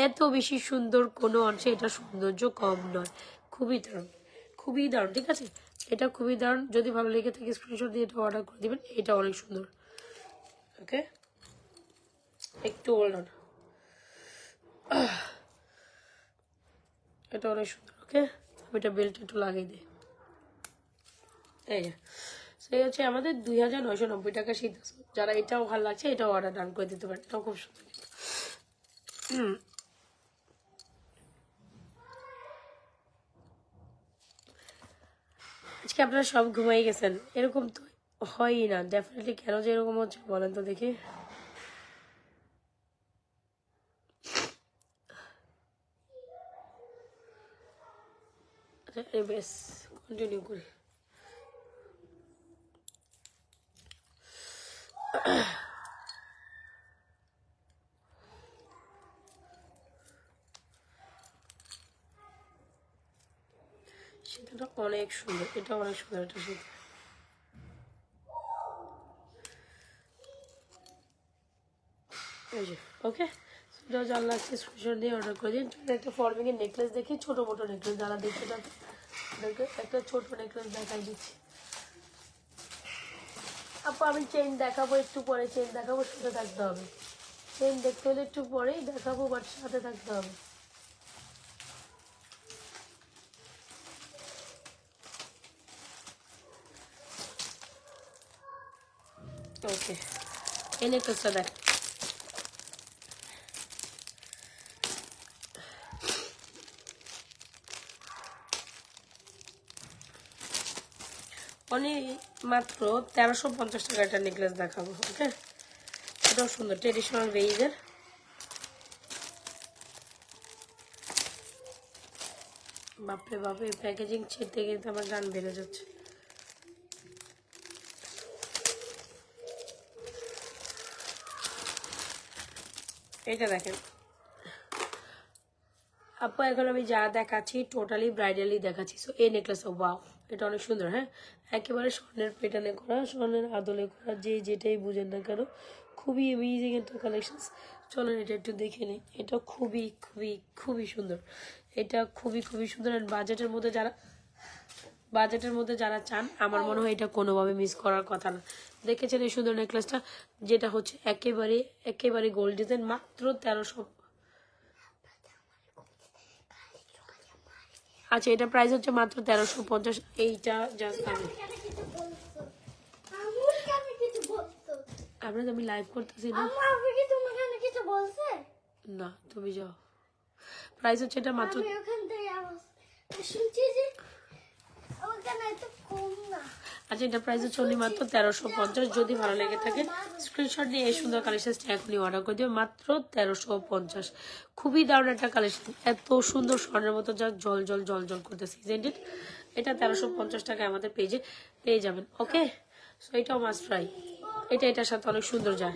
এত বেশি সুন্দর কোনো অংশে এটা সৌন্দর্য কম নয়, খুবই দারুণ, খুবই দারুণ। ঠিক আছে, এটা খুবই দারুণ। যদি ভালো লেগে থাকে স্ক্রিনশট দিয়ে এটা অর্ডার করে দিবেন, এটা অনেক সুন্দর। ওকে, একটু হোল্ড অন, এটা অনেক সুন্দর। ওকে, আমি এটা বেল্ট একটু লাগিয়ে দিই। এই যে সেই হচ্ছে আমাদের 2990 টাকা শীত। যারা এটাও ভালো লাগছে এটাও অর্ডার ডান করে দিতে পারে, এটাও খুব সুন্দর। আজকে আপনারা সব ঘুমাই গেছেন, এরকম তো হয়ই না ডেফিনেটলি। কেন যে এরকম হচ্ছে বলেন তো দেখি। বেশ, কন্টিনিউ করি। সেটা অনেক সুন্দর, এটা অনেক সুন্দর একটা শীত। এই যে ওকে, সেটাও জান লাগছে স্ক্রিনশট দিয়ে অর্ডার করে দিন। একটা ফর্মিং এর নেকলেস দেখি, ছোট মোটো নেকলেস যারা দেখতে থাকে ওদেরকে একটা ছোট নেকলেস দেখাই দিচ্ছি। আপু আমি চেইন দেখাবো একটু পরে, চেইন দেখাবো, সাথে থাকতে হবে। চেইন দেখতে হলে একটু পরেই দেখাবো, বাট সাথে থাকতে হবে। ওকে, এই নেকলেসটা দেখ, অনেক মাত্র 1350 টাকা একটা নেকলেস দেখাবো। ওকে, এটাও সুন্দর, ট্রেডিশনাল বেইজের। বাপরে বাপরে, প্যাকেজিং ছিঁড়তে কিন্তু আমার গান বেড়ে যাচ্ছে। এটা দেখেন আপু, এখন আমি যা দেখাচ্ছি টোটালি ব্রাইডালি দেখাচ্ছি। সো এই নেকলেস, ওয়াও, এটা অনেক সুন্দর। হ্যাঁ, একেবারে স্বর্ণের প্যাটার্নে করা, স্বর্ণের আদলে করা, যে যেটাই বুঝেন না কেন, খুবই অ্যামেজিং একটা কালেকশন। চলেন এটা একটু দেখে নিই। এটা খুবই খুবই খুবই সুন্দর, এটা খুবই খুবই সুন্দর। আর বাজেটের মধ্যে যারা চান, আমার মনে হয় এটা কোনোভাবে মিস করার কথা না। দেখেছেন এই সুন্দর নেকলেসটা, যেটা হচ্ছে একেবারে একেবারে গোল্ড ডিজাইন, মাত্র 1300। আচ্ছা, এটা প্রাইস হচ্ছে মাত্র 1350। এইটা জাস্ট আপনার আমি লাইভ করতেছি না, না তুমি যাও। প্রাইস হচ্ছে এটা মাত্র, আচ্ছা এটা প্রাইস হচ্ছে অনলি মাত্র 1350। যদি ভালো লেগে থাকে স্ক্রিনশট নিয়ে এই সুন্দর কালেকশনটা এখনই অর্ডার করে দিও, মাত্র 1350। খুবই দারুণ একটা কালেকশন, এত সুন্দর স্বর্ণের মতো যা জল জল জল জল করতেছে, ইজন্ট ইট? এটা 1350 টাকায় আমাদের পেজে পেয়ে যাবেন। ওকে, সো এটাও মাস্ট ট্রাই। এটার সাথে অনেক সুন্দর যায়।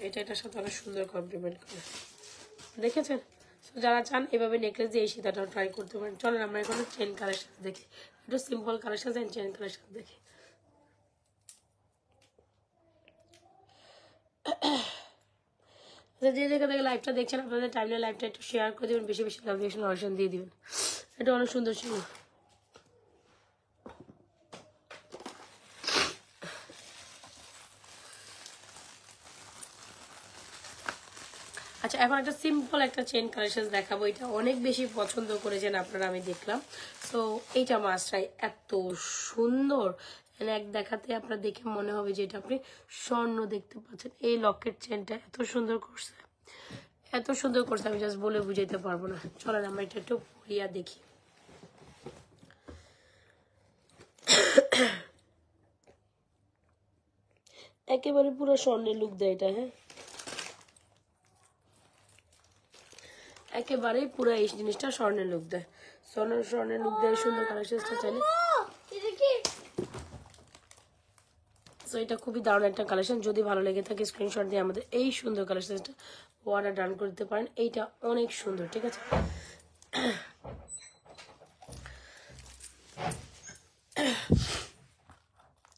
এটার সাথে অনেক সুন্দর কমপ্লিমেন্ট করে, দেখেছেন? যারা চান এভাবে নেকলেস দিয়ে এই সীতাটা ট্রাই করতে পারেন। চলেন আমরা এখন চেন কালেকশন দেখি, একটু simple collection and chain collection দেখি। আচ্ছা, যে যেখান থেকে লাইভটা দেখছেন আপনাদের টাইমলাইন লাইভটা একটু শেয়ার করে দিবেন, বেশি বেশি লাভ অপশন দিয়ে দিবেন। এটা অনেক সুন্দর ছিল। আচ্ছা, এখন একটা সিম্পল একটা চেন কালেকশন দেখাবো। এটা অনেক বেশি পছন্দ করেছেন আপনারা, আমি দেখলাম। সো এইটা মাস্টাই এত সুন্দর, এক দেখাতে আপনার দেখে মনে হবে যে এটা আপনি স্বর্ণ দেখতে পাচ্ছেন। এই লকেট চেনটা এত সুন্দর করছে, এত সুন্দর করছে, আমি জাস্ট বলে বুঝাইতে পারবো না। চলেন আমরা এটা একটু পরিয়া দেখি। একেবারে পুরো স্বর্ণের লুক দেয় এটা। হ্যাঁ, একেবারেই পুরো এই জিনিসটা স্বর্ণের লুক দেয়, স্বর্ণের লুক দেয়। সুন্দর কালেকশনটা চাইলে সো এটা খুবই দারুণ একটা কালেকশন। যদি ভালো লেগে থাকে স্ক্রিনশট দিয়ে আমাদের এই সুন্দর কালেকশনটা অর্ডার ডান করতে পারেন। এইটা অনেক সুন্দর, ঠিক আছে?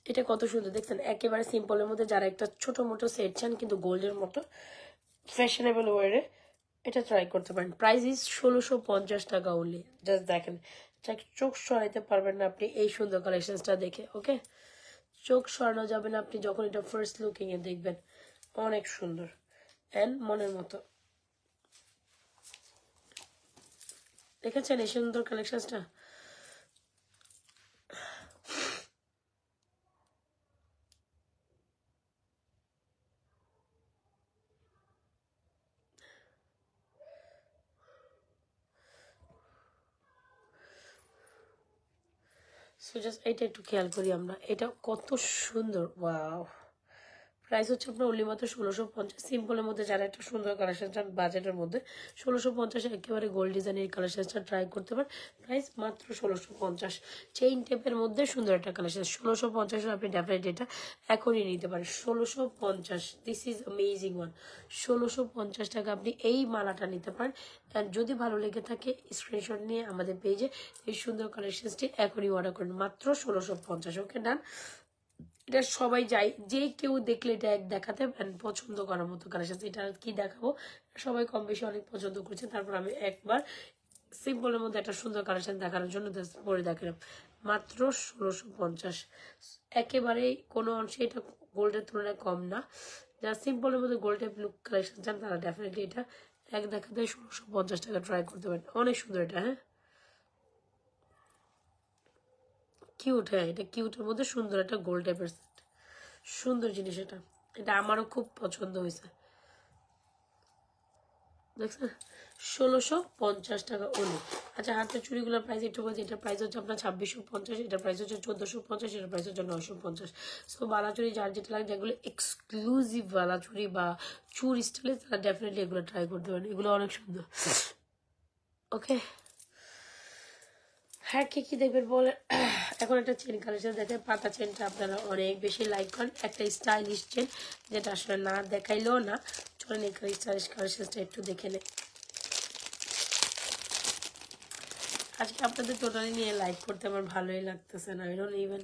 এটা কত সুন্দর দেখছেন, একেবারে সিম্পলের মধ্যে যারা একটা ছোট মোটো সেট চান কিন্তু গোল্ডের মতো ফ্যাশনেবল ওয়ারে, এটা ট্রাই করতে পারেন। প্রাইস ইজ 1650 টাকা অনলি। জাস্ট দেখেন, চোখ সরাইতে পারবেন না আপনি এই সুন্দর কালেকশনটা দেখে। ওকে, চোখ সরানো যাবে না আপনি যখন এটা ফার্স্ট লুকিং এ দেখবেন। অনেক সুন্দর এন্ড মনের মতো। দেখেছেন এই সুন্দর কালেকশনটা? সো জাস্ট এটা একটু খেয়াল করি আমরা, এটা কত সুন্দর। ওয়াও, প্রাইস হচ্ছে আপনার অনলি মাত্র 1650। সিম্পলের মধ্যে যারা একটা সুন্দর কালেকশন চান বাজেটের মধ্যে, 1650 একেবারে গোল্ড ডিজাইনের কালেকশনটা ট্রাই করতে পারেন। প্রাইস মাত্র 1650। চেইন টেপের মধ্যে সুন্দর একটা কালেকশন 1650, আপনি ডেফিনেটলি এটা এখনই নিতে পারেন। 1650, দিস ইজ অ্যামেজিং ওয়ান। 1650 টাকা আপনি এই মালাটা নিতে পারেন। অ্যান্ড যদি ভালো লেগে থাকে স্ক্রিনশট নিয়ে আমাদের পেজে এই সুন্দর কালেকশনটি এখনই অর্ডার করেন, মাত্র 1650। ওকে, ডান। এটা সবাই যে কেউ দেখলে এটা এক দেখাতে পছন্দ করার মতো কালেকশন। এটা কি দেখাবো, সবাই কম বেশি অনেক পছন্দ করছে। তারপর আমি একবার সিম্পলের মধ্যে একটা সুন্দর কালেকশন দেখানোর জন্য পরে দেখালাম, মাত্র 1650। একেবারেই কোনো অংশে এটা গোল্ডের তুলনায় কম না। যারা সিম্পলের মধ্যে গোল্ড টাইপ লুক কালেকশন চান তারা ডেফিনেটলি এটা এক দেখাতে 1650 টাকা ট্রাই করতে পারেন। অনেক সুন্দর এটা। হ্যাঁ, কিউট। হ্যাঁ, এটা কিউটের মধ্যে সুন্দর একটা গোল্ড টাইপের সুন্দর জিনিস। এটা আমারও খুব পছন্দ হয়েছে। দেখছেন, 1650 টাকা অনলি। আচ্ছা, হাতের চুড়িগুলোর প্রাইস একটু বলছি। এটার প্রাইস হচ্ছে আপনার 2650, এটার প্রাইস হচ্ছে 1450, এটার প্রাইস হচ্ছে 950। সো বালাচুরি যার যেটা লাগে, যেগুলো এক্সক্লুসিভ বালাচুরি বা চুর স্টাইলে, তারা ডেফিনেটলি এগুলো ট্রাই করতে পারেন। এগুলো অনেক সুন্দর। ওকে, হ্যাঁ, কি দেখবেন বলে। এখন একটা চেন কালেকশন দেখেন। পাতা চেনটা আপনারা অনেক বেশি লাইক করেন, একটা স্টাইলিশ চেন যেটা আসলে না দেখাইলেও না। চলেন এই স্টাইলিশ কালেকশনটা একটু দেখে নেই। আজকে আপনাদের টোটালি নিয়ে লাইক করতে আমার ভালোই লাগতেছে না। আই ডোন্ট ইভেন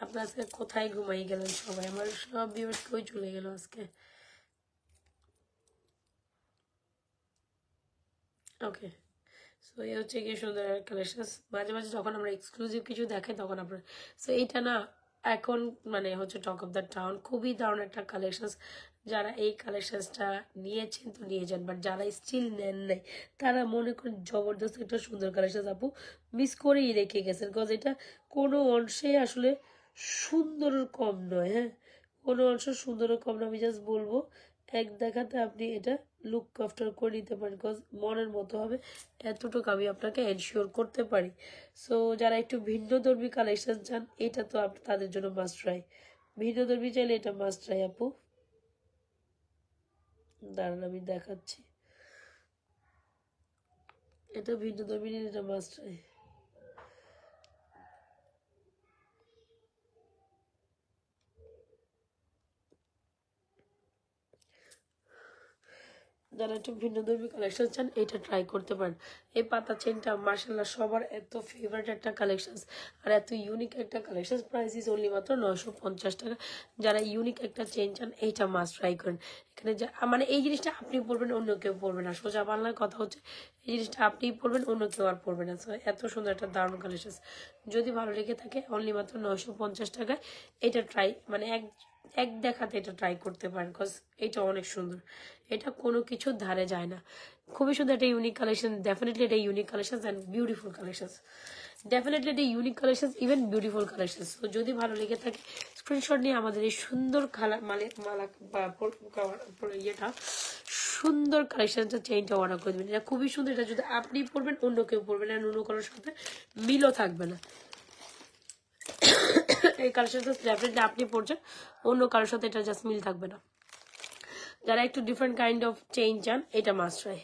আপনার আজকে কোথায় ঘুমাই গেলেন সবাই, আমার সব ভিউয়ার্স কই চলে গেল আজকে। ওকে, সো এই হচ্ছে কি সুন্দর কালেকশন। মাঝে মাঝে যখন আমরা এক্সক্লুসিভ কিছু দেখাই তখন আপনার, সো এইটা না এখন মানে হচ্ছে টক অফ দ্য টাউন, খুবই দারুণ একটা কালেকশন। যারা এই কালেকশনসটা নিয়েছেন তো নিয়ে যান, বাট যারা স্টিল নেন নাই তারা মনে করেন জবরদস্ত একটা সুন্দর কালেকশন আপু মিস করেই রেখে গেছেন। বিকজ এটা কোনো অংশে আসলে সুন্দরের কম নয়। হ্যাঁ, কোনো অংশ সুন্দরের কম নয়। আমি জাস্ট বলবো এক দেখাতে আপনি এটা লুক আফটার করে নিতে পারেন, বিকজ মনের মতো হবে, এতটুকু আমি আপনাকে এনশিওর করতে পারি। সো যারা একটু ভিন্নধর্মী কালেকশন চান এটা তো তাদের জন্য মাস্ট ট্রাই। ভিন্নধর্মী চাইলে এটা মাস্ট ট্রাই আপু। দাঁড়ান আমি দেখাচ্ছি, এটা ভিন্নধর্মী, এটা মাস্ট ট্রাই। যারা একটু ভিন্নধর্মী কালেকশন চান এটা ট্রাই করতে পারেন। এই পাতা চেনটা মার্শাল্লাহ সবার এত ফেভারিট একটা কালেকশন, আর এত ইউনিক একটা কালেকশন। প্রাইস ইজ অনলি মাত্র 950 টাকা। যারা ইউনিক একটা চেন চান এইটা মাস্ট ট্রাই করেন। এখানে যা মানে এই জিনিসটা আপনি পরবেন, অন্য কেউ পরবে না। সোজা বাংলার কথা হচ্ছে এই জিনিসটা আপনিই পরবেন, অন্য কেউ আর পরবে না। এত সুন্দর একটা দারুণ কালেকশন। যদি ভালো লেগে থাকে অনলি মাত্র 950 টাকায় এটা ট্রাই, মানে এক দেখাতে এটা ট্রাই করতে পারেন, বিকজ এটা অনেক সুন্দর। এটা কোনো কিছুর ধারে যায় না, খুবই সুন্দর একটা ইউনিক কালেকশন। ডেফিনেটলি এটা unique collection and beautiful collection. Definitely এটা unique collection, even beautiful collection. তো যদি ভালো লেগে থাকে স্ক্রিনশট নিয়ে আমাদের এই সুন্দর মালা বা ইয়েটা সুন্দর কালেকশনটা চেইনটা অর্ডার করে দেবেন। এটা খুবই সুন্দর। এটা যদি আপনি পরবেন অন্য কেউ পরবেন না, অন্য কারোর সাথে মিলও থাকবে না। এই কালেকশনটা ডেফিনেটলি আপনি পরছেন, অন্য কারোর সাথে এটা জাস্ট মিল থাকবে না। যারা একটু ডিফারেন্ট কাইন্ড অফ চেইন চান এটা মাস্ট ট্রাই।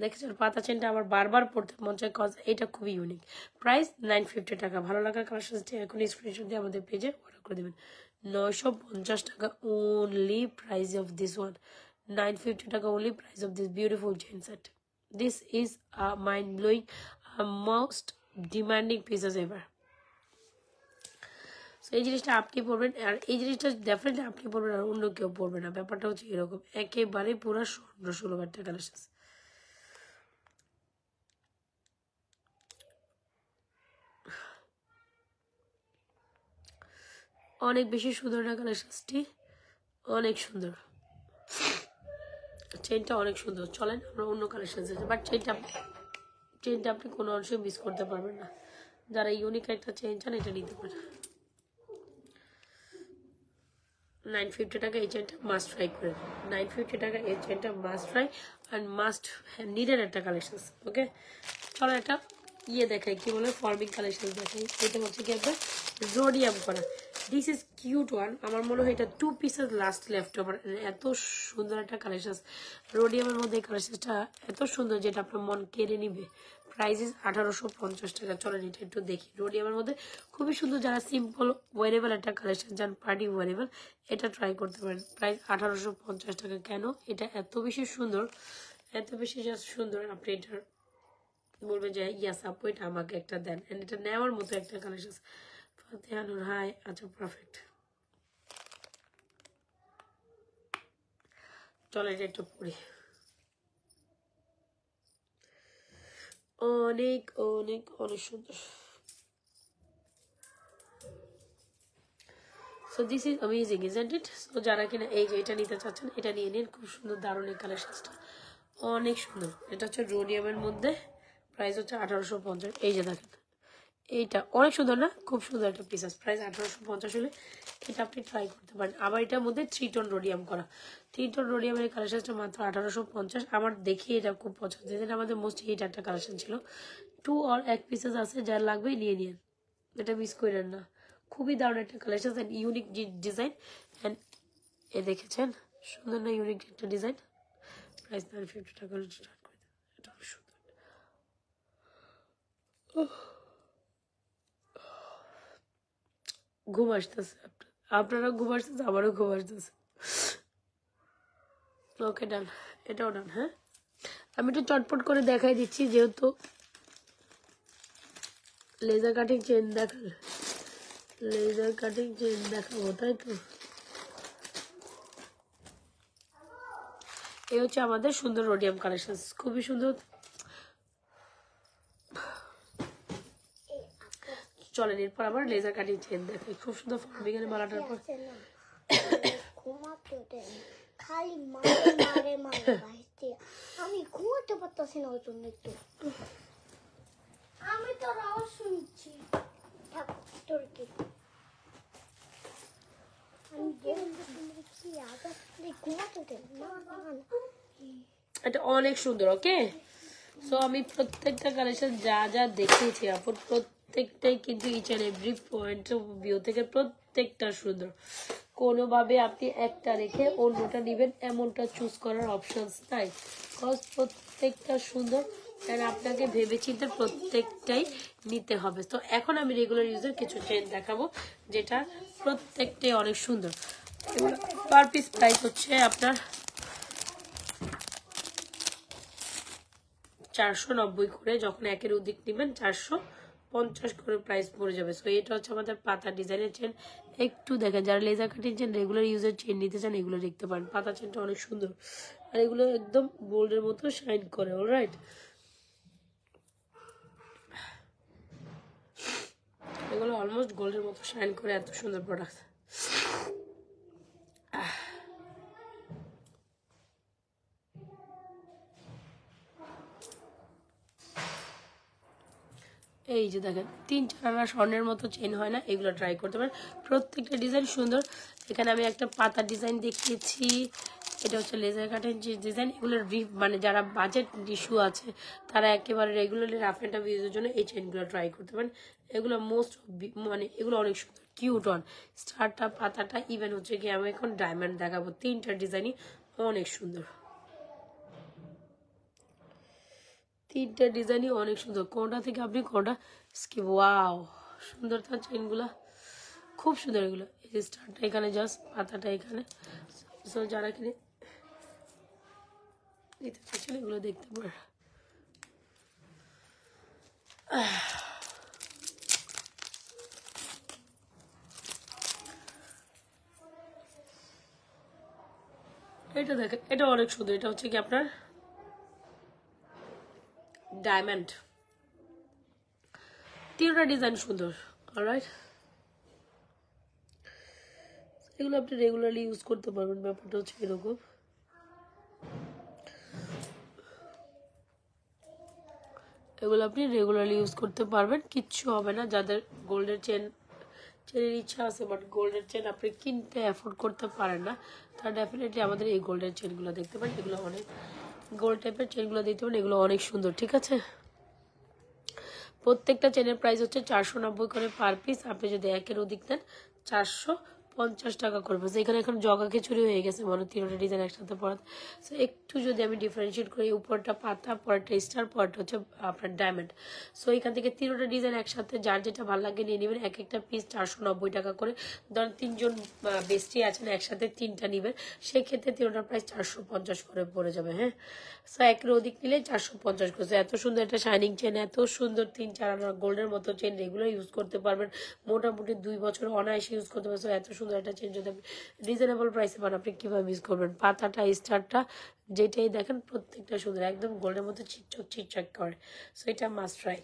দেখেছেন পাতা চেনটা আমার বারবার পড়তে মন চায়, কজ এটা খুবই ইউনিক। প্রাইস 950 টাকা। ভালো লাগার কালেকশনটি এখন স্ক্রিনশট দিয়ে আমাদের পেজে অর্ডার করে দেবেন। 950 টাকা only price of this one. 950 টাকা only price of this beautiful chain set. This is a mind-blowing, most demanding pieces ever. এই জিনিসটা আপনি পড়বেন, আর এই জিনিসটা ডেফিনেটলি আপনি পড়বেন, আর অন্য কেউ পড়বে না। ব্যাপারটা হচ্ছে এরকম, একেবারে পুরো স্বর্ণ সুলভ একটা কালেকশন। অনেক বেশি সুন্দর না কালেকশনটি, অনেক সুন্দর। চেনটা অনেক সুন্দর। চলেন আমরা অন্য কালেকশন আছে, বাট চেনটা আপনি কোনো অংশে মিস করতে পারবেন না। যারা ইউনিক একটা চেন চান এটা নিতে পারেন। 950 টাকা এই চেনটা মাস্ট ট্রাই করে। 950 টাকা এই চেনটা মাস্ট ট্রাই অ্যান্ড মাস্ট নিডের একটা কালেকশন। ওকে, চলো একটা ইয়ে দেখাই, কি বলে ফর্মিং কালেকশন দেখাই। এটা হচ্ছে কি আপনার রোডিয়াম করা। This is cute one. আমার মনে হয় এটা 2 পিসেস লাস্ট লেফট ওভার। এত সুন্দর একটা কালেকশন রোডিয়ামের মধ্যে। এই কালেকশনটা এত সুন্দর যেটা আপনার মন কেড়ে নিবে। প্রাইস ইজ 1850 টাকা। চলেন এটা একটু দেখি। রোডিয়ামের মধ্যে খুবই সুন্দর। যারা সিম্পল ওয়ারেবল একটা কালেকশন যান, পার্টি ওয়ারেবল, এটা ট্রাই করতে পারেন। প্রাইস 1850 টাকা। কেন এটা এত বেশি সুন্দর, এত বেশি জাস্ট সুন্দর, আপনি এটার বলবেন যে ইয়াস আপু এটা আমাকে একটা দেন। এন্ড এটা নেওয়ার মতো একটা কালেকশন। ফাতেহা নূর হাই, আচ্ছা পারফেক্ট। চলো এটা একটু পড়ি। অনেক অনেক অনেক সুন্দর। So this is amazing isn't it? So যারা কিনা এই যে এটা নিতে চাচ্ছেন এটা নিয়ে নিন। খুব সুন্দর দারুণ এই কালেকশনটা, অনেক সুন্দর। এটা হচ্ছে রোডিয়ামের মধ্যে, প্রাইস হচ্ছে 1850। এই যে দেখেন এইটা অনেক সুন্দর না? খুব সুন্দর একটা পিসেস। প্রাইস 1850 হলে এটা আপনি ট্রাই করতে পারেন। আবার এটার মধ্যে 3 টোন রোডিয়াম করা। 3 টোন রোডিয়ামের কালেকশনটা মাত্র 1850। আমার দেখি এটা খুব পছন্দ। এটা আমাদের মোস্ট হিট একটা কালেকশন ছিল। 2 অর 1 পিসেস আছে, যার লাগবে নিয়ে নিন, এটা মিস করেন না। খুবই দারুণ একটা collection and unique design. And এ দেখেছেন সুন্দর না ইউনিক একটা ডিজাইন। প্রাইস 950 টাকা হলে স্টার্ট করে দেন। এটা অনেক সুন্দর। ঘুম আসতেছে, আপনারা ঘুম আসতেছে, আমারও ঘুম আসতেছে। ওকে ডান, এটাও ডান। হ্যাঁ, আমি একটু চটপট করে দেখাই দিচ্ছি, যেহেতু লেজার কাটিং চেন দেখান, লেজার কাটিং চেন দেখাবো তাই তো। এই হচ্ছে আমাদের সুন্দর রোডিয়াম কালেকশন, খুবই সুন্দর। চলেন এরপর আবার লেজার কাটিং চেন দেখাই, খুব সুন্দর ফর্মিং এর মালাটার পর। খালি মারে মারে মারে বাইতে আমি ঘুমাতে পারতাছি না, ওই জন্য একটু আমি তো আওয়াজ শুনছি। তোর কি এটা অনেক সুন্দর। ওকে, সো আমি প্রত্যেকটা কালেকশন যা যা দেখিয়েছি আপুর প্রত্যেকটাই কিন্তু each and every point of view থেকে প্রত্যেকটা সুন্দর। কোনোভাবে আপনি একটা রেখে অন্যটা নেবেন এমনটা চুজ করার অপশনস নাই, বিকজ প্রত্যেকটা সুন্দর অ্যান্ড আপনাকে ভেবেচিন্তে প্রত্যেকটাই নিতে হবে। তো এখন আমি রেগুলার ইউজের কিছু চেন দেখাবো যেটা প্রত্যেকটাই অনেক সুন্দর। এগুলো পার পিস প্রাইস হচ্ছে আপনার 490 করে, যখন একের অধিক নেবেন 450 করে প্রাইস পড়ে যাবে। সো এটা হচ্ছে আমাদের পাতা ডিজাইনের চেন। একটু দেখেন, যারা লেজার কাটিং চেন রেগুলার ইউজের চেন নিতে চান এগুলো দেখতে পারেন। পাতা চেনটা অনেক সুন্দর আর এগুলো একদম গোল্ডের মতো শাইন করে। অলরাইট, এগুলো অলমোস্ট গোল্ডের মতো শাইন করে, এত সুন্দর প্রোডাক্ট। এই যে দেখেন 3-4 আনা স্বর্ণের মতো চেন হয় না, এগুলো ট্রাই করতে পারেন। প্রত্যেকটা ডিজাইন সুন্দর। এখানে আমি একটা পাতা ডিজাইন দেখিয়েছি, এটা হচ্ছে লেজার কাটিং ডিজাইন। এগুলোর মানে যারা বাজেট ইস্যু আছে তারা একেবারে রেগুলারলি রাফ অ্যান্ড টাফ ইউজের জন্য এই চেনগুলো ট্রাই করতে পারেন। এগুলো মোস্ট মানে এগুলো অনেক সুন্দর, কিউট অন স্টারটা পাতাটা। ইভেন হচ্ছে কি আমি এখন ডায়মন্ড দেখাবো, 3টা ডিজাইনই অনেক সুন্দর, 3টা ডিজাইনই অনেক সুন্দর। কোনটা থেকে আপনি কোনটা স্কিপ, ওয়াও সুন্দর তার চেনগুলা, খুব সুন্দর এগুলো। এই যে স্টারটা এখানে, জাস্ট পাতাটা এখানে। সো যারা কিনে নিতে চাচ্ছেন এগুলো দেখতে পারেন। এটা দেখেন, এটা অনেক সুন্দর। এটা হচ্ছে কি আপনার ডায়মন্ড, 3টা ডিজাইন সুন্দর। অলরাইট, এগুলো আপনি রেগুলারলি ইউজ করতে পারবেন, ব্যাপারটা হচ্ছে এরকম। এগুলো আপনি রেগুলারলি ইউজ করতে পারবেন, কিচ্ছু হবে না। যাদের গোল্ডের চেনের ইচ্ছা আছে বাট গোল্ডের চেন আপনি কিনতে অ্যাফোর্ড করতে পারেন না, তারা ডেফিনেটলি আমাদের এই গোল্ডের চেনগুলো দেখতে পারেন। এগুলো অনেক গোল্ড টাইপের চেনগুলো দেখতে পারেন, এগুলো অনেক সুন্দর। ঠিক আছে, প্রত্যেকটা চেনের প্রাইস হচ্ছে 490 করে পার পিস। আপনি যদি একের অধিক নেন 450 টাকা করবে। এখানে এখন জগা খিচুড়ি হয়ে গেছে মনে, 3টা ডিজাইন একসাথে পড়াতে। সো একটু যদি আমি ডিফারেন্সিয়েট করি, উপরটা পাতা, পরেরটা স্টার, পরেরটা হচ্ছে আপনার ডায়মন্ড। সো এখান থেকে 3টা ডিজাইন একসাথে যার যেটা ভালো লাগে নিয়ে নেবেন। এক একটা পিস 490 টাকা করে। ধরেন 3জন বেস্টি আছেন, একসাথে 3টা নেবেন, সেক্ষেত্রে 3টার প্রাইস 450 করে পড়ে যাবে। হ্যাঁ, সো একের অধিক নিলে 450 করে। এত সুন্দর একটা শাইনিং চেন, এত সুন্দর 3-4 আনা গোল্ডের মতো চেন রেগুলার ইউজ করতে পারবেন, মোটামুটি 2 বছর অনায়াসে ইউজ করতে পারবেন। এত সুন্দর একটা চেন যদি আপনি রিজনেবল প্রাইসে পান, আপনি কীভাবে ইউজ করবেন? পাতাটা, স্টারটা, যেটাই দেখেন প্রত্যেকটা সুন্দর, একদম গোল্ডের মতো চিকচক চিকচক করে। সো এটা মাস্ট ট্রাই,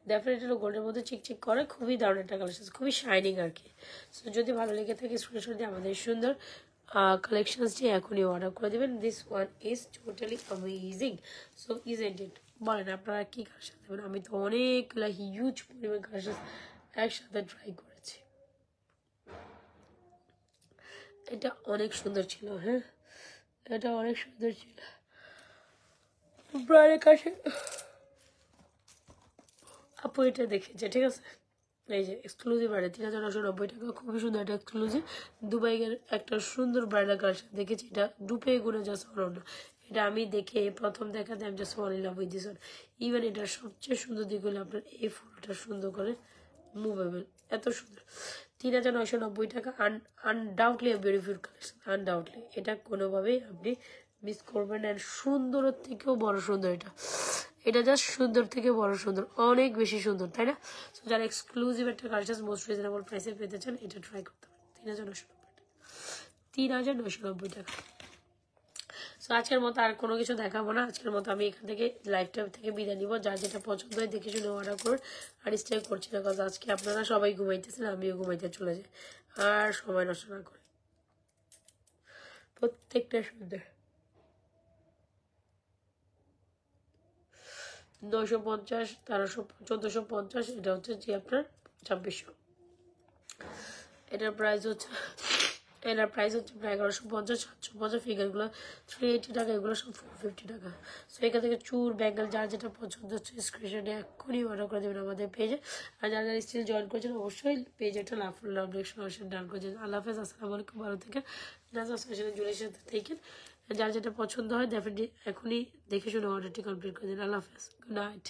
ডেফিনেটলি গোল্ডের মধ্যে চিকচিক করে, খুবই দারুণ একটা কালেকশন, খুবই শাইনিং আর কি। সো যদি ভালো লেগে থাকে স্ক্রিনশট দিয়ে আমাদের সুন্দর কালেকশনসটি এখনই অর্ডার করে দেবেন। This one is totally amazing. So isn't it? বলেন আপনারা কী কালেকশন দেবেন? আমি তো অনেকগুলা হিউজ পরিমাণ কালেকশন একসাথে ট্রাই করেছি। এটা অনেক সুন্দর ছিল। হ্যাঁ, এটা অনেক সুন্দর ছিল। ব্রাইডের কাছে আপু এটা দেখেছে, ঠিক আছে। এই যে এক্সক্লুসিভ ব্রাইডাল 3990 টাকা, খুবই সুন্দর একটা এক্সক্লুসিভ দুবাইয়ের একটা সুন্দর ব্রাইডাল কালেকশন দেখেছি। এটা ডুপে গুণে জাস্ট অনন্য। এটা আমি দেখে প্রথম দেখাতে আমি just fall in love with this one. Even এটার সবচেয়ে সুন্দর দিক হলো আপনার এই ফুলটা সুন্দর করে মুভেবল, এত সুন্দর। 3990 টাকা, আনডাউটলি বিউটিফুল কালেকশন, আনডাউটলি। এটা কোনোভাবেই আপনি মিস করবেন। অ্যান্ড সুন্দরের থেকেও বড় সুন্দর এটা। এটা জাস্ট সুন্দর থেকে বড় সুন্দর, অনেক বেশি সুন্দর, তাই না? তো যারা এক্সক্লুসিভ একটা কালেকশন মোস্ট রিজনেবল প্রাইসে পেতে চান এটা ট্রাই করতে পারেন। 3990 টাকা। সো আজকের মতো আর কোনো কিছু দেখাবো না। আজকের মতো আমি এখান থেকে লাইভটা থেকে বিদায় নিব। যার যেটা পছন্দ হয় দেখে শুনে অর্ডার করুন। আর স্টে করছি না, কারণ আজকে আপনারা সবাই ঘুমাইতেছেন, আমিও ঘুমাইতে চলে যাই। আর সময় নষ্ট না করে প্রত্যেকটা সুন্দর। 950, 1300, 1450, এটা হচ্ছে যে আপনার 2600। এটার প্রাইস হচ্ছে প্রায় 1150, 750, ফিগারগুলো 380 টাকা, এগুলো সব 450 টাকা। সো এখান থেকে চুর ব্যাঙ্গেল যার যেটা পছন্দ হচ্ছে স্ক্রিনশটে এক্ষুনি অর্ডার করে দেবেন আমাদের পেজে। আর যারা যারা স্টিল জয়েন করেছেন অবশ্যই পেজে একটা লাভ ডান করেছেন। আল্লাহ হাফেজ, আসসালামু আলাইকুম, ভালো থাকেন। নাজাস ফ্যাশনের জুয়েলের সাথে থাকেন। যার যেটা পছন্দ হয় ডেফিনেটলি এখনই দেখে শুনে অর্ডারটি কমপ্লিট করে দিন। আল্লাহ হাফেজ, গুড নাইট।